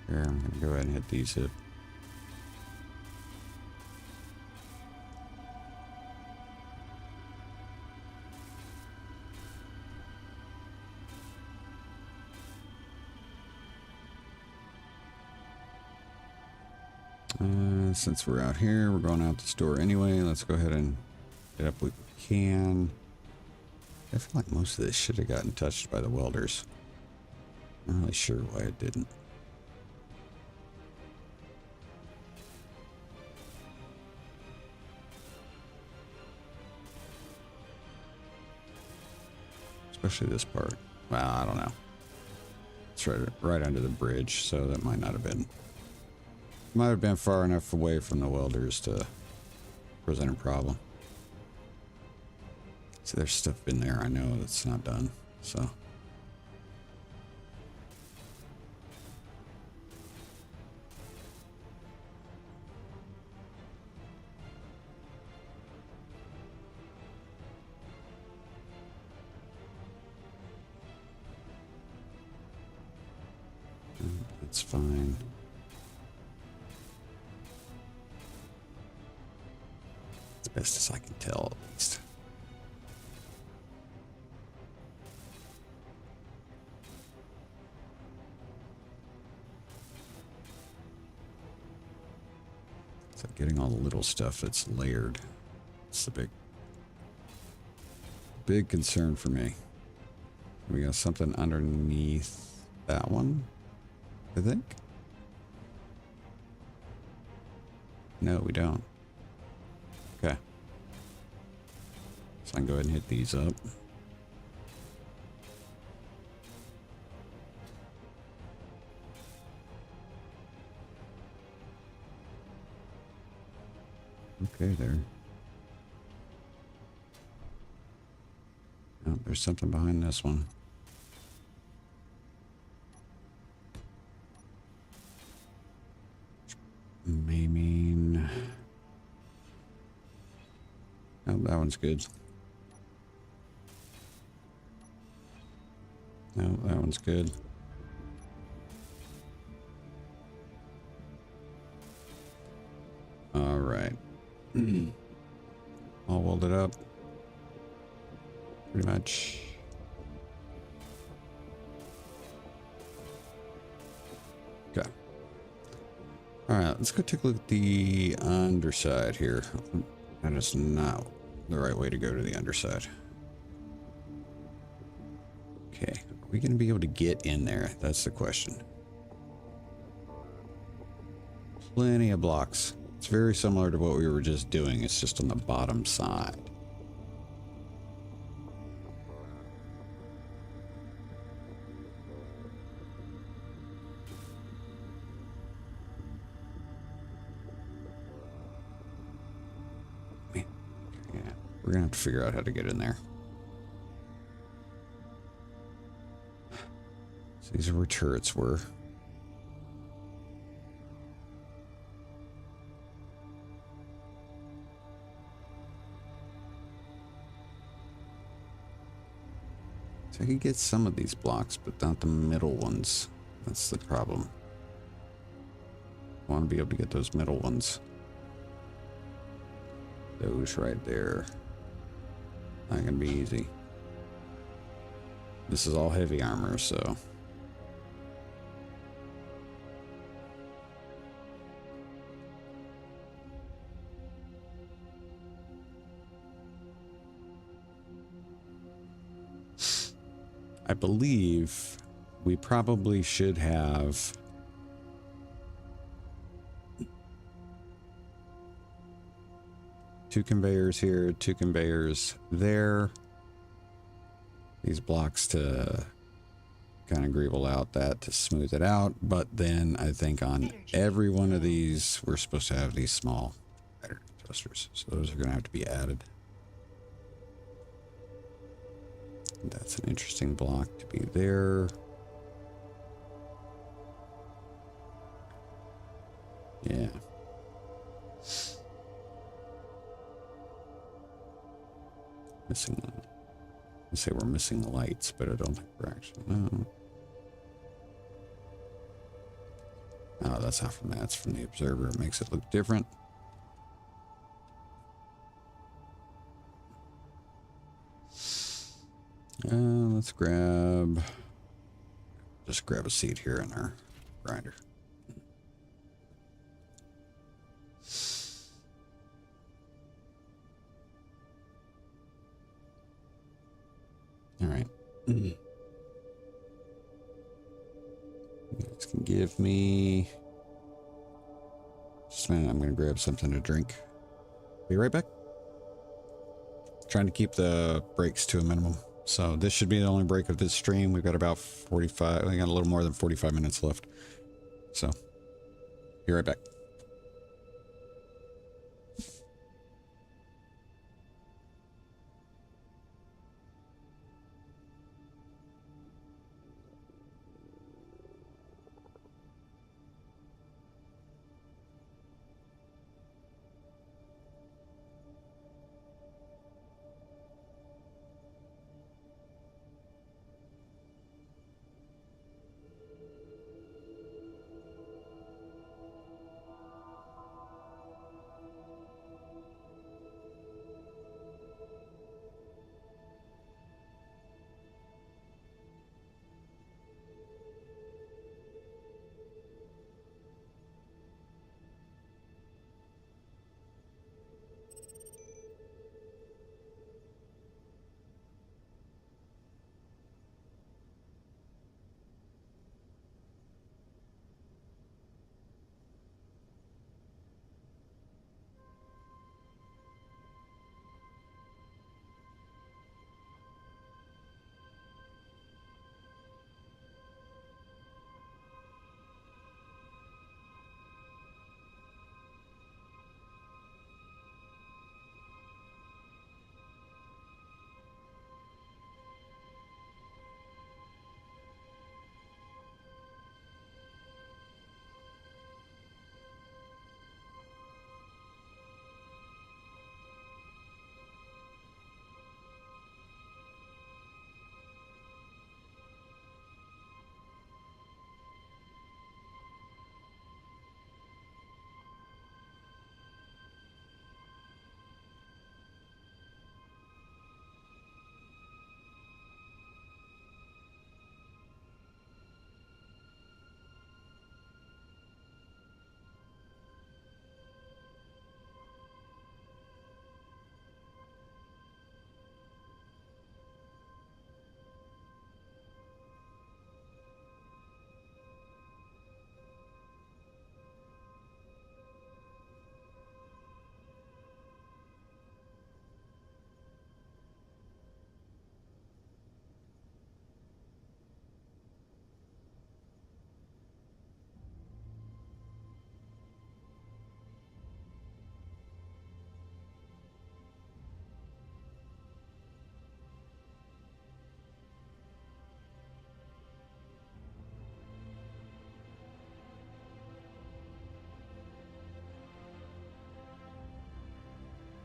Here, I'm gonna go ahead and hit these up. Since we're out here, we're going out the store anyway. Let's go ahead and get up what we can. I feel like most of this should have gotten touched by the welders. I'm not really sure why it didn't. Especially this part. Well, I don't know. It's right under the bridge, so that might not have been. Might have been far enough away from the welders to present a problem. See, there's stuff in there I know that's not done, so. That's fine. Best as I can tell, at least. So getting all the little stuff that's layered, it's the big concern for me. We got something underneath that one, I think. No, we don't. Okay. So I can go ahead and hit these up. Okay, there. Oh, there's something behind this one. May mean... Oh, that one's good. No, that one's good. All right. All welded up. Pretty much. Okay. All right, let's go take a look at the underside here. That is not the right way to go to the underside. Okay, are we going to be able to get in there? That's the question. Plenty of blocks. It's very similar to what we were just doing. It's just on the bottom side. Man, yeah, we're gonna have to figure out how to get in there. So these are where turrets were. So I can get some of these blocks, but not the middle ones. That's the problem. I want to be able to get those middle ones. Those right there. Not gonna be easy. This is all heavy armor, so. I believe we probably should have two conveyors here, two conveyors there. These blocks to kind of greeble out that to smooth it out. But then I think on every one of these, we're supposed to have these small battery thrusters. So those are going to have to be added. That's an interesting block to be there. Yeah. Missing. I say we're missing the lights, but I don't think we're actually. No. Oh, that's not from that. It's from the observer. It makes it look different. Let's just grab a seat here in our grinder. All right. This can give me just a minute. I'm going to grab something to drink. Be right back. Trying to keep the breaks to a minimum. So this should be the only break of this stream. We've got about 45, we got a little more than 45 minutes left. So, be right back.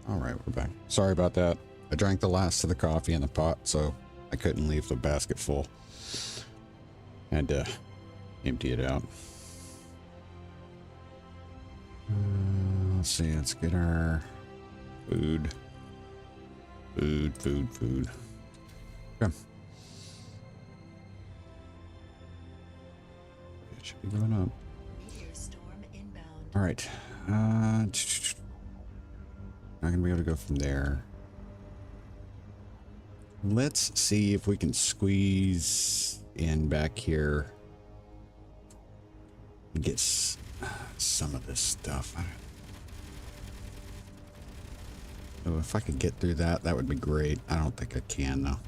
All right, we're back. Sorry about that. I drank the last of the coffee in the pot, so I couldn't leave the basket full. Had to empty it out. Let's see, let's get our food. Food. Okay. It should be going up. Meteor storm inbound. All right. Not gonna be able to go from there. Let's see if we can squeeze in back here and get some of this stuff. Oh, if I could get through that, that would be great. I don't think I can, though.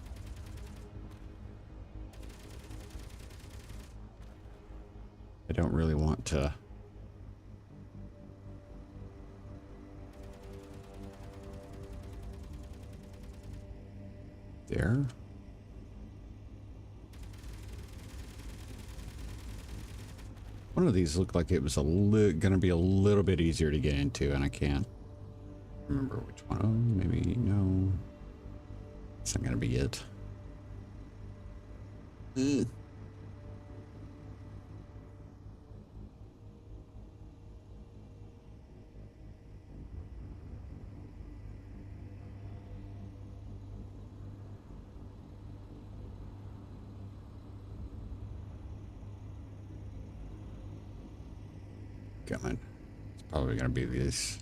I don't really want to. There. One of these looked like it was gonna be a little bit easier to get into, and I can't remember which one. Oh, maybe no. It's not gonna be it. Coming. It's probably gonna be this.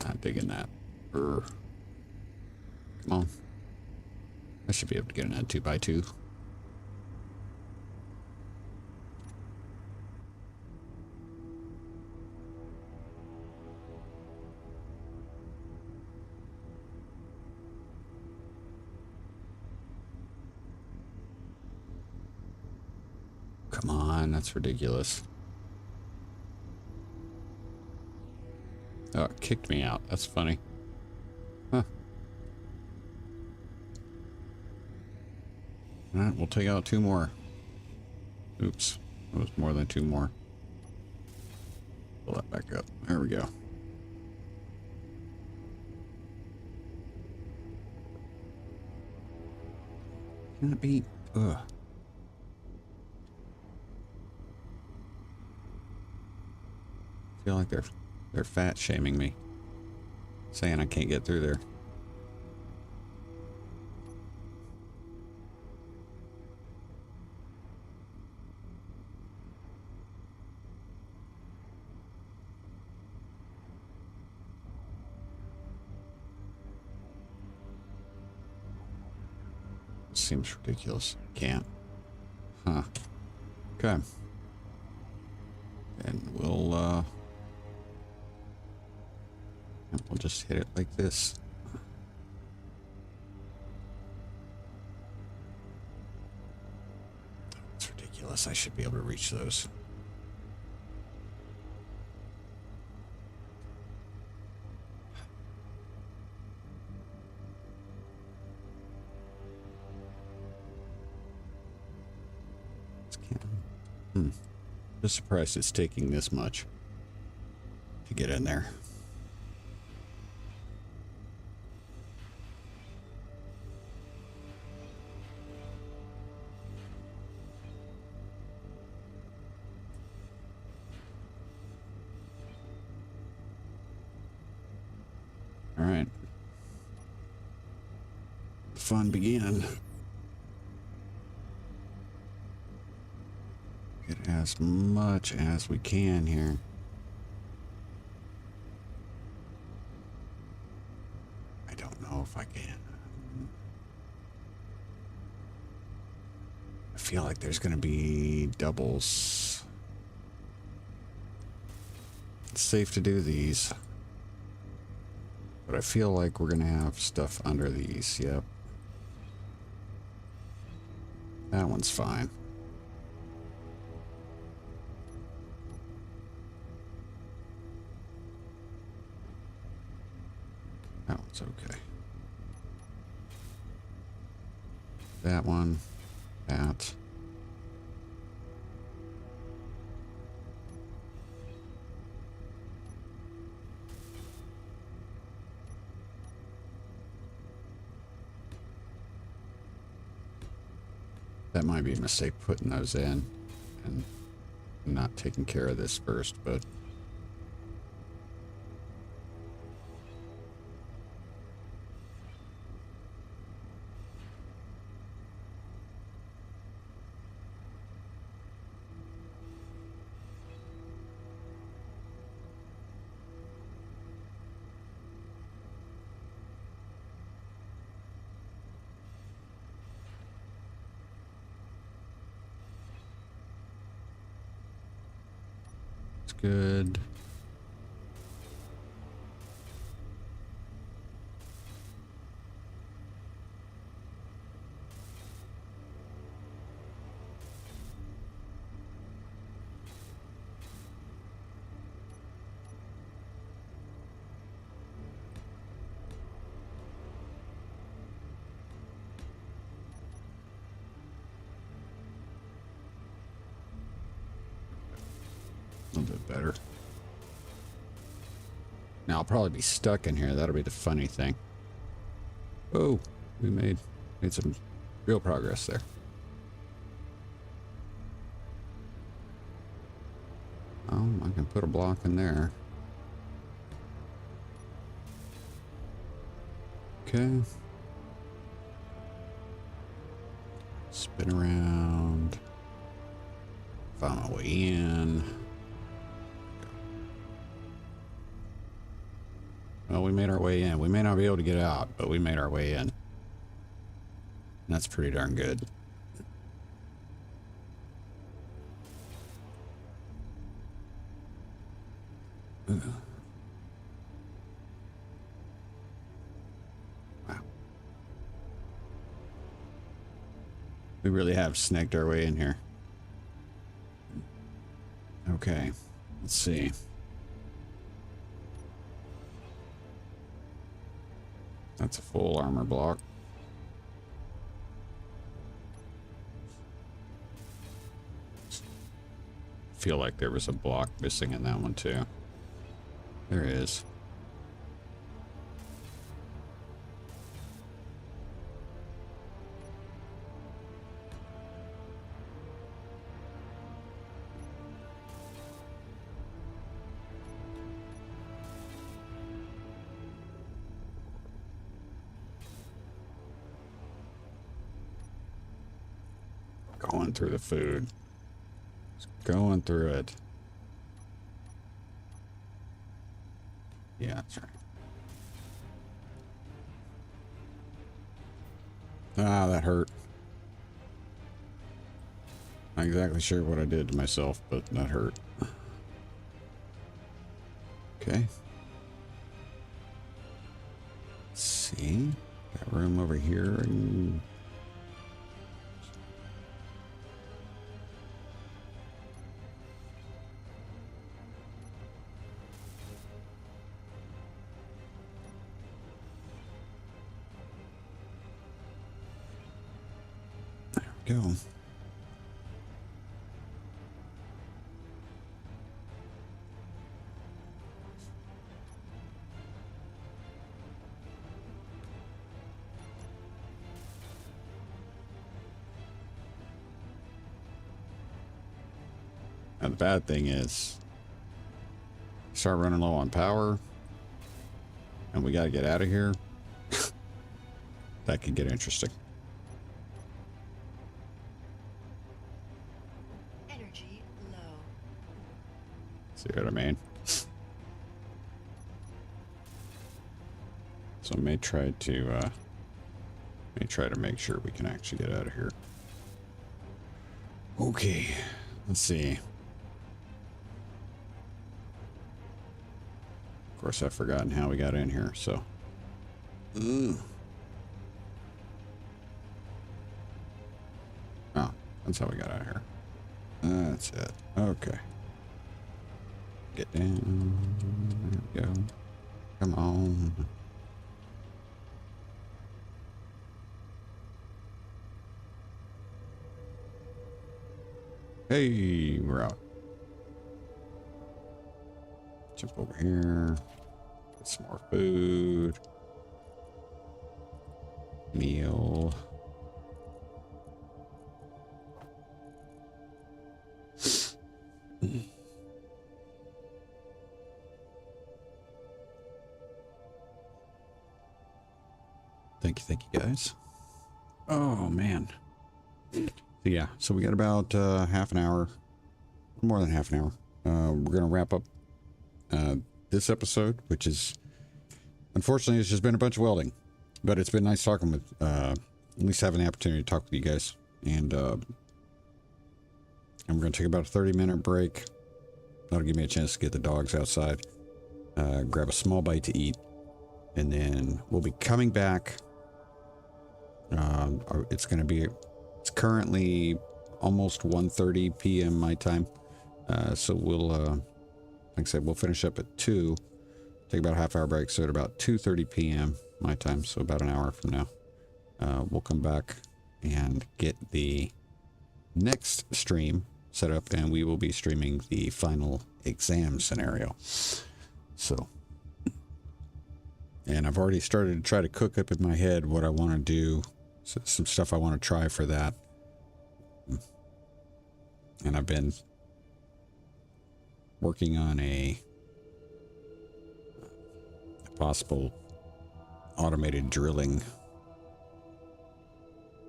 Not digging that. Come on. I should be able to get in that 2x2. Come on, that's ridiculous. Oh, it kicked me out. That's funny. Huh. Alright, we'll take out 2 more. Oops. That was more than 2 more. Pull that back up. There we go. Can it be? Ugh. I feel like they're fat shaming me, saying I can't get through there. Seems ridiculous. Can't. Huh. Okay. And we'll just hit it like this. It's ridiculous. I should be able to reach those. Just surprised it's taking this much to get in there. All right. The fun began. Get as much as we can here. I don't know if I can. I feel like there's going to be doubles. It's safe to do these. But I feel like we're going to have stuff under these. Yep. That one's fine. That one's okay. That one. That. That might be a mistake putting those in and not taking care of this first, but it's good. A little bit better. Now I'll probably be stuck in here. That'll be the funny thing. Oh, we made some real progress there. I can put a block in there. Okay. Spin around. Find my way in. Well, we made our way in. We may not be able to get out, but we made our way in. And that's pretty darn good. Ugh. Wow. We really have snaked our way in here. Okay, let's see. That's a full armor block. Feel like there was a block missing in that one too. There is. Going through the food. Just going through it. Yeah, that's right. Ah, that hurt. Not exactly sure what I did to myself, but that hurt. Okay. Let's see. Got room over here and... go. Now the bad thing is start running low on power and we got to get out of here. That could get interesting. See what I mean? So I may try to make sure we can actually get out of here. Okay, let's see. Of course, I've forgotten how we got in here, so. Oh, that's how we got out of here. That's it. Okay. Get down. There we go. Come on. Hey, we're out. Jump over here. Get some more food. Meal. Thank you guys. Oh man. Yeah, so we got about half an hour, more than half an hour. We're gonna wrap up this episode, which is unfortunately it's just been a bunch of welding, but it's been nice talking with at least having the opportunity to talk with you guys. And we're gonna take about a 30-minute break. That'll give me a chance to get the dogs outside, grab a small bite to eat, and then we'll be coming back. It's currently almost 1:30 p.m. my time. So we'll, like I said, we'll finish up at 2, take about a half-hour break. So at about 2:30 p.m. my time, so about an hour from now, we'll come back and get the next stream set up, and we will be streaming the final exam scenario. So, and I've already started to try to cook up in my head what I want to do, so some stuff I want to try for that. And I've been working on a possible automated drilling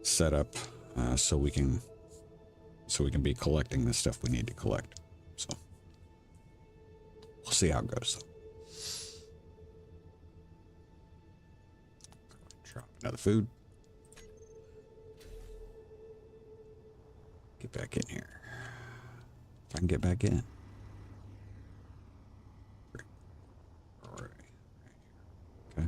setup, so we can be collecting the stuff we need to collect. So we'll see how it goes. Drop another food. Get back in here. If I can get back in. All right. Okay.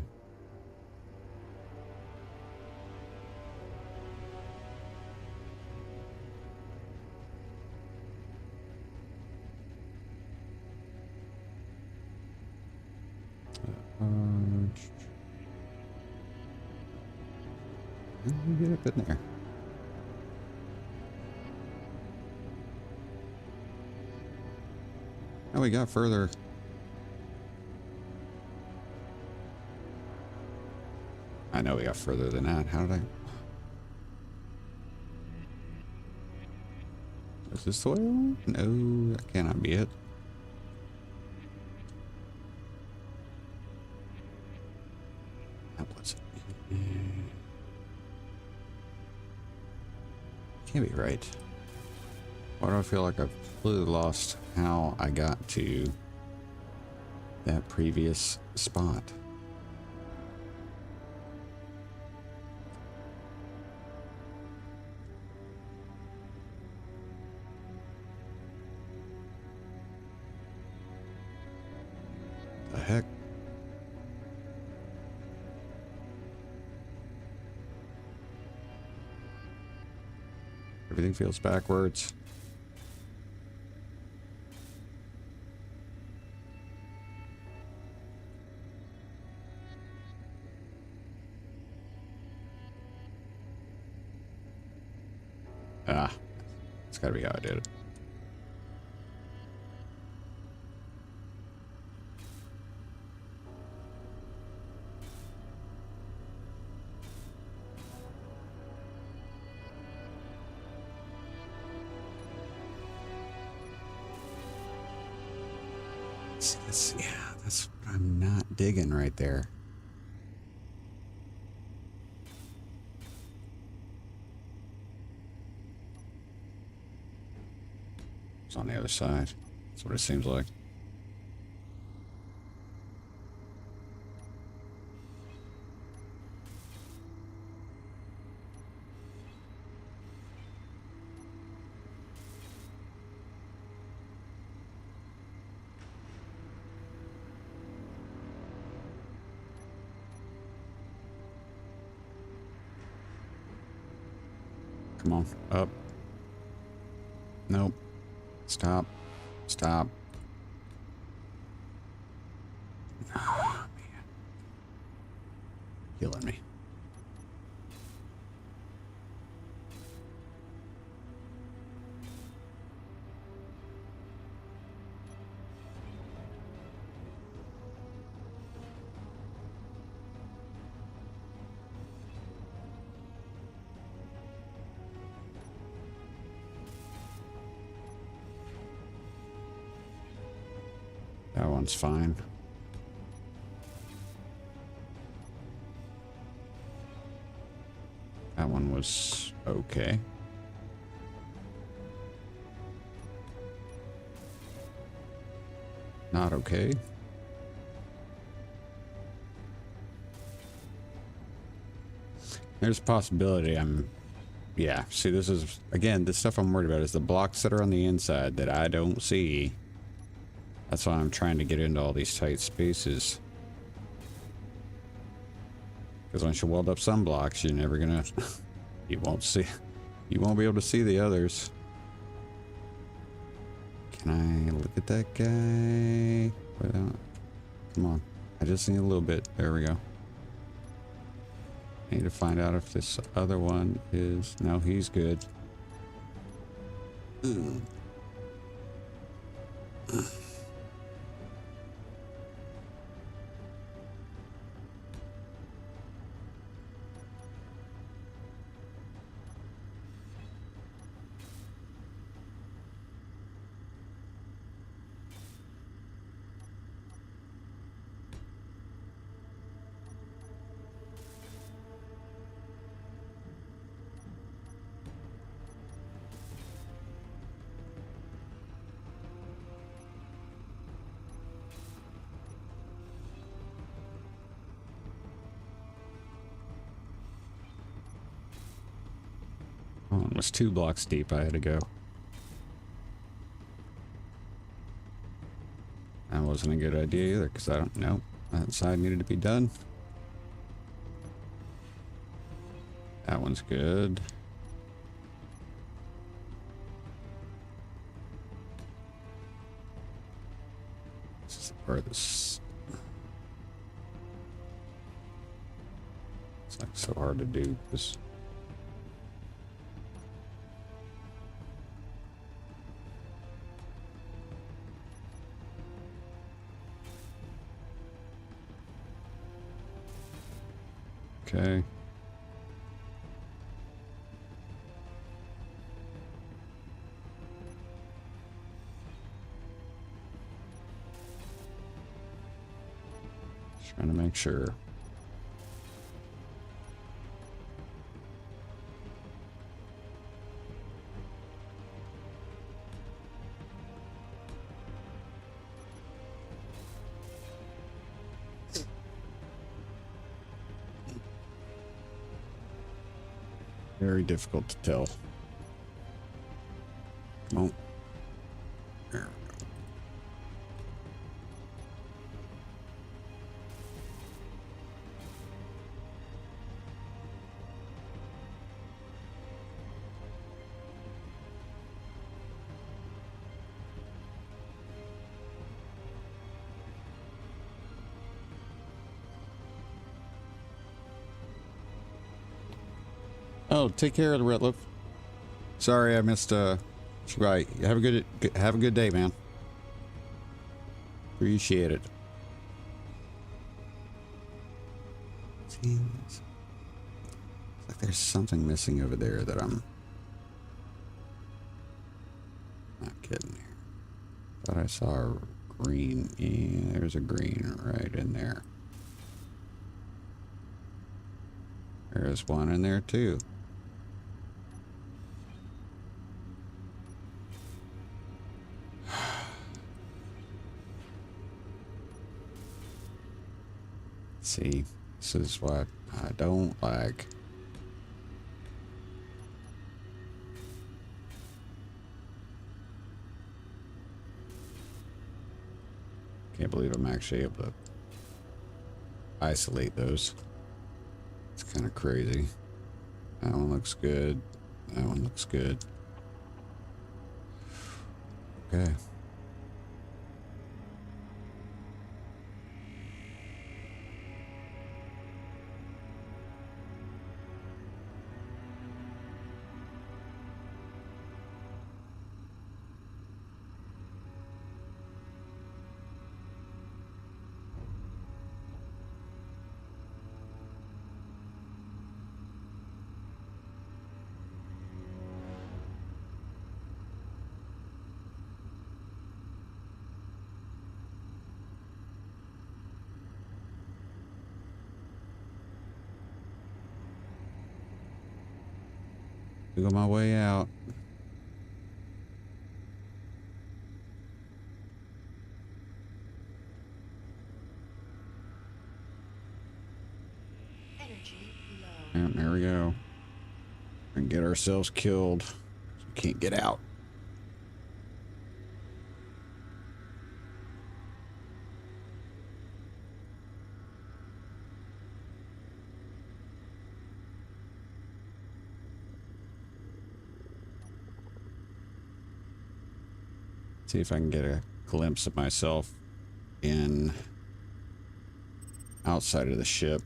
Let me get up in there. Oh, we got further. I know we got further than that. How did I? Is this the way? No, that cannot be it. That was it. Can't be right. Why do I feel like I've completely lost how I got to that previous spot? The heck? Everything feels backwards. Ah, it's gotta be how I did it. Yeah, that's what I'm not digging right there. It's on the other side. That's what it seems like. Come on, up. Nope. Stop. Stop. Oh, man. Killing me. That one's fine. That one was okay. Not okay. There's a possibility yeah, see, this is, again, the stuff I'm worried about is the blocks that are on the inside that I don't see. That's why I'm trying to get into all these tight spaces. Because once you weld up some blocks, you're never gonna, you won't be able to see the others. Can I look at that guy? Come on. I just need a little bit. There we go. I need to find out if this other one is... No, he's good. Oh, it was 2 blocks deep I had to go. That wasn't a good idea either, because I don't know. That side needed to be done. That one's good. This is the part that's... It's like so hard to do, because... Okay. Just trying to make sure. Very difficult to tell. Oh. There we go. Oh, take care of the Retliff. Sorry, I missed. Right. Have a good day, man. Appreciate it. See, it's like there's something missing over there that I'm not getting here. Thought I saw a green. Yeah, there's a green right in there. There's one in there too. See, this is what I don't like. Can't believe I'm actually able to isolate those. It's kind of crazy. That one looks good. That one looks good. Okay. Wiggle my way out. Energy low. And there we go. And get ourselves killed. We can't get out. See if I can get a glimpse of myself in outside of the ship.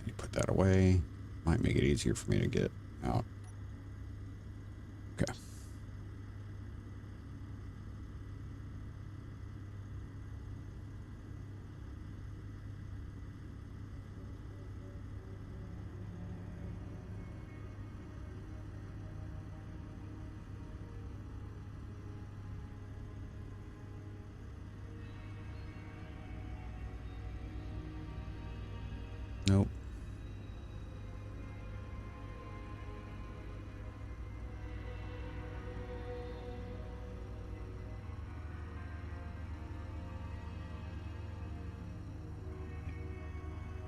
You put that away. Might make it easier for me to get out. Okay. Nope.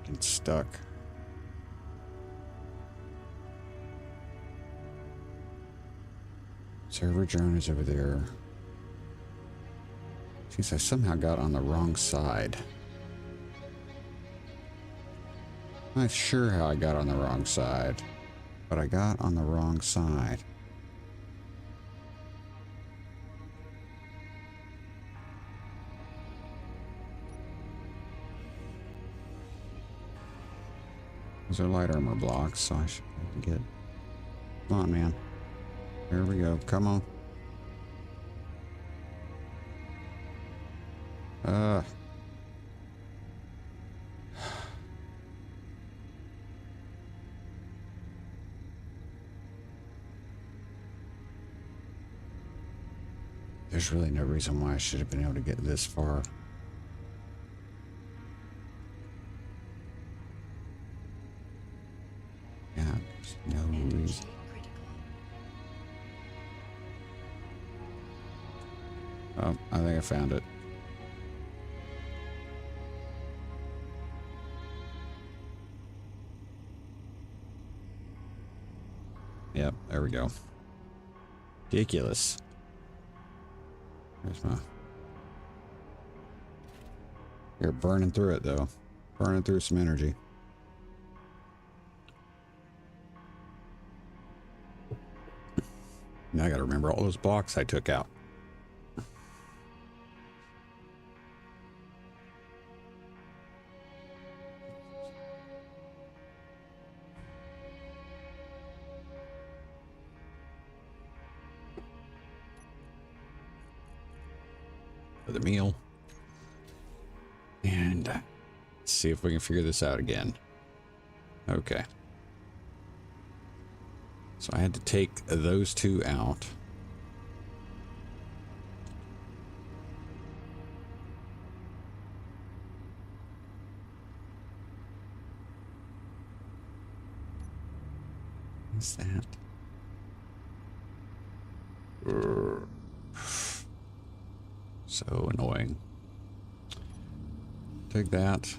Getting stuck. Server drone is over there. Jeez, I somehow got on the wrong side. I'm not sure how I got on the wrong side, but I got on the wrong side. Those are light armor blocks, so I should be able to get... Come on, man. There we go. Come on. There's really no reason why I should have been able to get this far. Yeah, there's no reason. Energy critical. Oh, I think I found it. Yep, there we go. Ridiculous. There's my... You're burning through it, though. Burning through some energy. Now I gotta remember all those blocks I took out. For the meal. And let's see if we can figure this out again. Okay. So I had to take those two out. What's that? So annoying. Take that.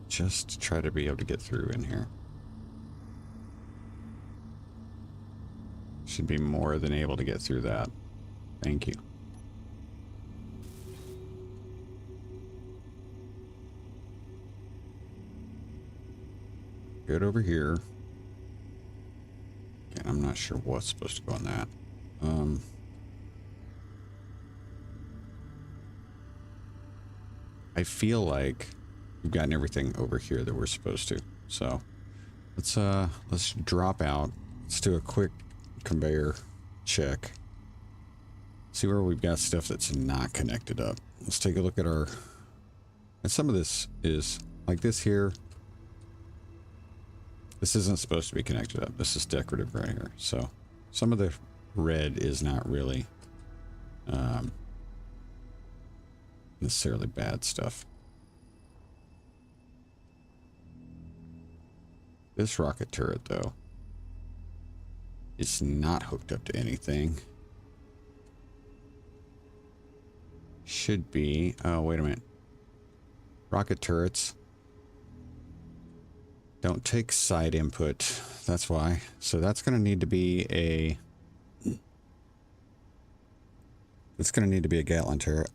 Just to try to be able to get through in here. Should be more than able to get through that. Thank you. Good over here. And I'm not sure what's supposed to go on that. I feel like we've gotten everything over here that we're supposed to. So let's drop out. Let's do a quick conveyor check. See where we've got stuff that's not connected up. Let's take a look at our... And some of this is like this here. This isn't supposed to be connected up. This is decorative right here. So some of the red is not really necessarily bad stuff. This rocket turret, though, is not hooked up to anything. Should be. Oh, wait a minute. Rocket turrets don't take side input. That's why. So that's going to need to be a... It's going to need to be a Gatling turret.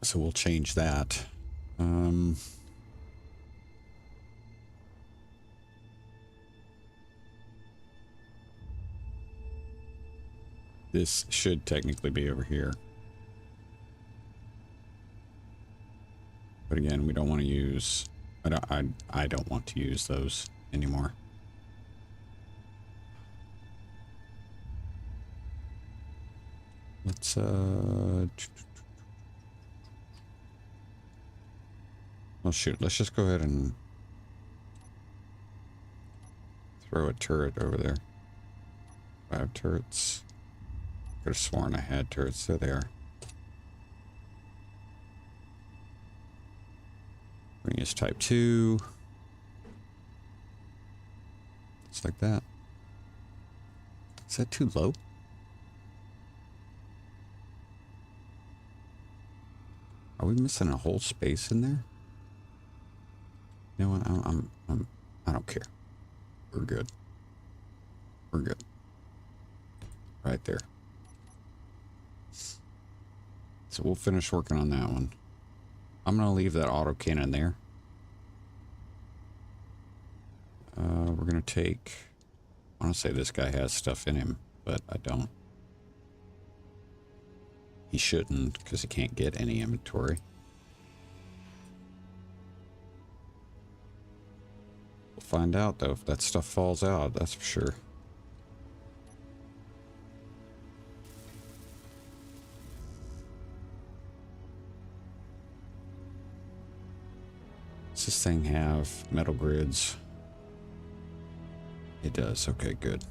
So we'll change that. This should technically be over here. But again, we don't want to use... I don't want to use those anymore. Let's oh shoot, let's just go ahead and throw a turret over there. 5 turrets. Could have sworn I had turrets. There they are. We can use type 2. Just like that. Is that too low? Are we missing a whole space in there? You know what? I don't care. We're good. We're good. Right there. So we'll finish working on that one. I'm going to leave that autocannon there. We're going to take... I want to say this guy has stuff in him, but I don't. He shouldn't, because he can't get any inventory. We'll find out, though, if that stuff falls out, that's for sure. Does this thing have metal grids? It does. Okay, good.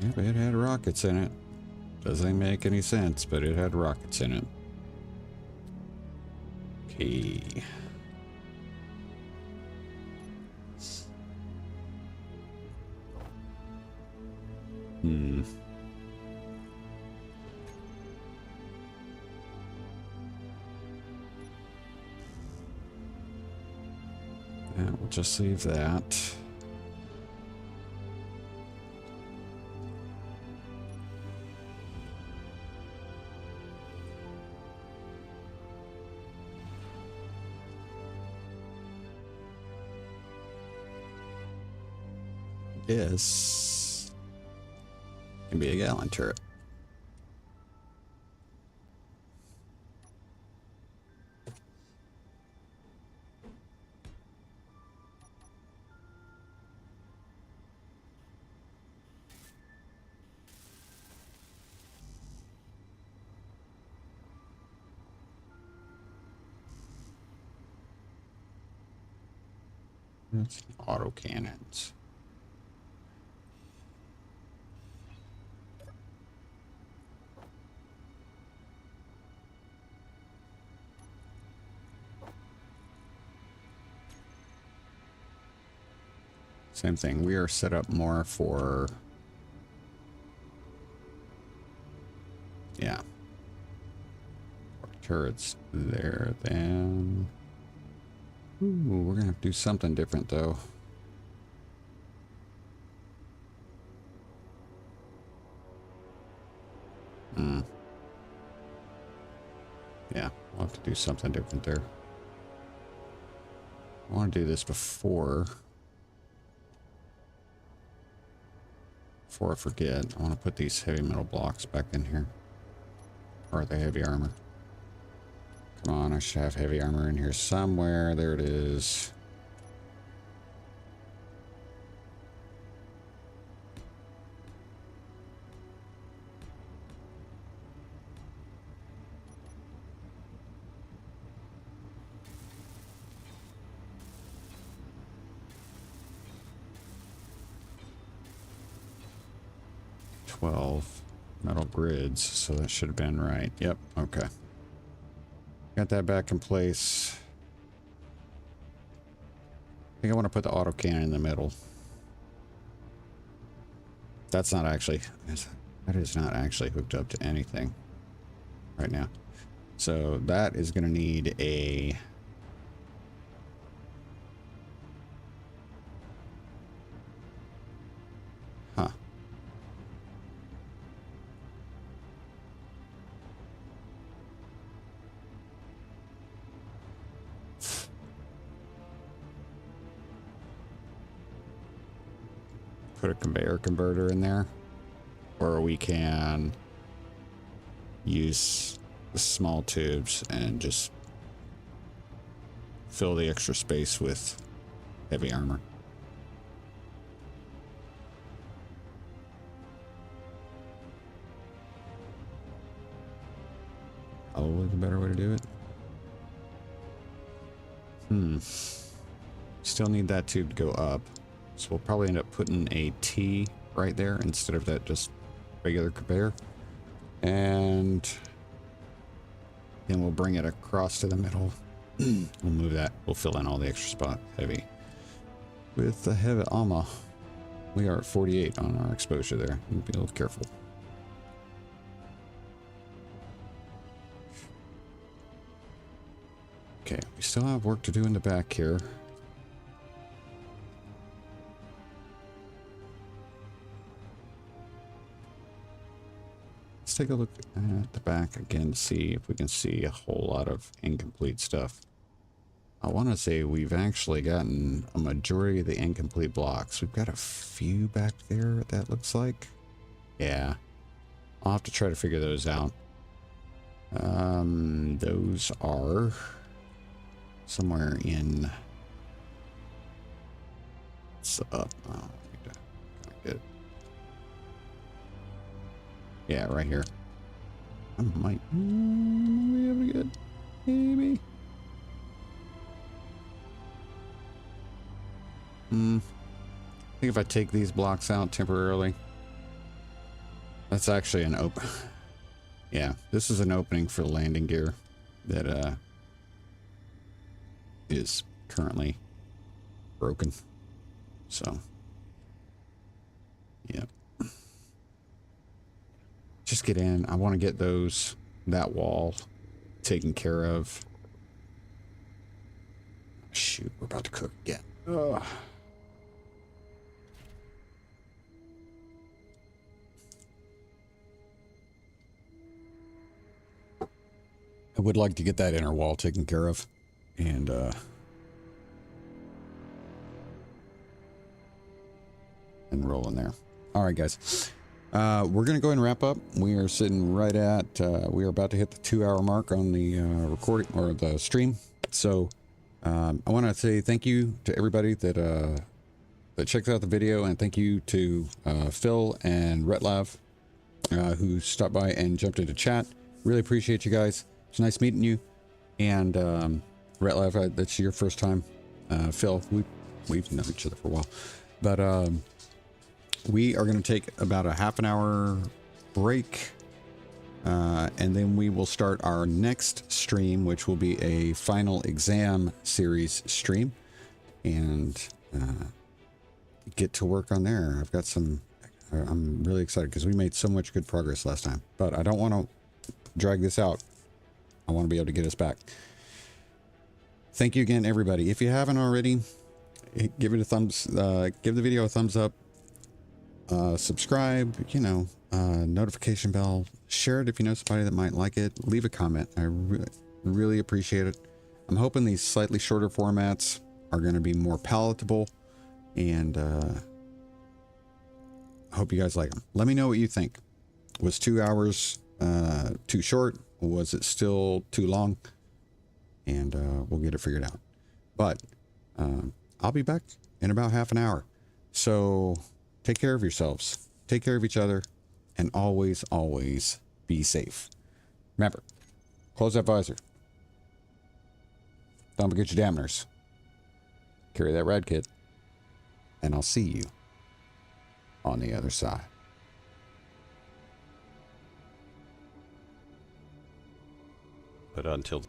Yep, it had rockets in it. Doesn't make any sense, but it had rockets in it. Okay. Yeah, we'll just leave that. This can be a Gatling turret. That's auto cannons. Same thing. We are set up more for... Yeah. Turrets there, then... Ooh, we're gonna have to do something different, though. Yeah, we'll have to do something different there. I want to do this before I forget. I want to put these heavy metal blocks back in here. Or the heavy armor. Come on, I should have heavy armor in here somewhere. There it is. 12 metal grids, so that should have been right. Yep, okay. Got that back in place. I think I want to put the autocannon in the middle. That's not actually, that is not actually hooked up to anything right now. So that is going to need a put a conveyor converter in there, or we can use the small tubes and just fill the extra space with heavy armor. Probably the better way to do it. Still need that tube to go up. So we'll probably end up putting a T right there instead of that just regular conveyor. And then we'll bring it across to the middle. We'll move that. We'll fill in all the extra spot heavy. With the heavy armor, we are at 48 on our exposure there. We'll be a little careful. Okay, we still have work to do in the back here. Let's take a look at the back again to see if we can see a whole lot of incomplete stuff. I want to say we've actually gotten a majority of the incomplete blocks. We've got a few back there, that looks like. Yeah. I'll have to try to figure those out. Those are somewhere in... It's up. Oh, I need to get it. Yeah, right here. I might be able to get... Maybe. I think if I take these blocks out temporarily, that's actually an open. Yeah, this is an opening for the landing gear that is currently broken. So, yeah. Just get in. I want to get that wall taken care of. Shoot, we're about to cook again. Ugh. I would like to get that inner wall taken care of and roll in there. All right, guys. We're going to go ahead and wrap up. We are sitting right at, we are about to hit the 2-hour mark on the recording or the stream. So I want to say thank you to everybody that checked out the video, and thank you to Phil and Retlav who stopped by and jumped into chat. Really appreciate you guys. It's nice meeting you. And Retlav, that's your first time. Phil, we've known each other for a while. But we are going to take about a half an hour break. And then we will start our next stream, which will be a final exam series stream. And get to work on there. I've got some... I'm really excited because we made so much good progress last time. But I don't want to drag this out. I want to be able to get us back. Thank you again, everybody. If you haven't already, give it a thumbs, give the video a thumbs up, subscribe, notification bell, share it if you know somebody that might like it, leave a comment. I really appreciate it. I'm hoping these slightly shorter formats are going to be more palatable, and I hope you guys like them. Let me know what you think. Was 2 hours too short? Was it still too long? And we'll get it figured out. But I'll be back in about half an hour. So take care of yourselves. Take care of each other. And always, always be safe. Remember, close that visor. Don't forget your dampeners. Carry that rad kit. And I'll see you on the other side. But until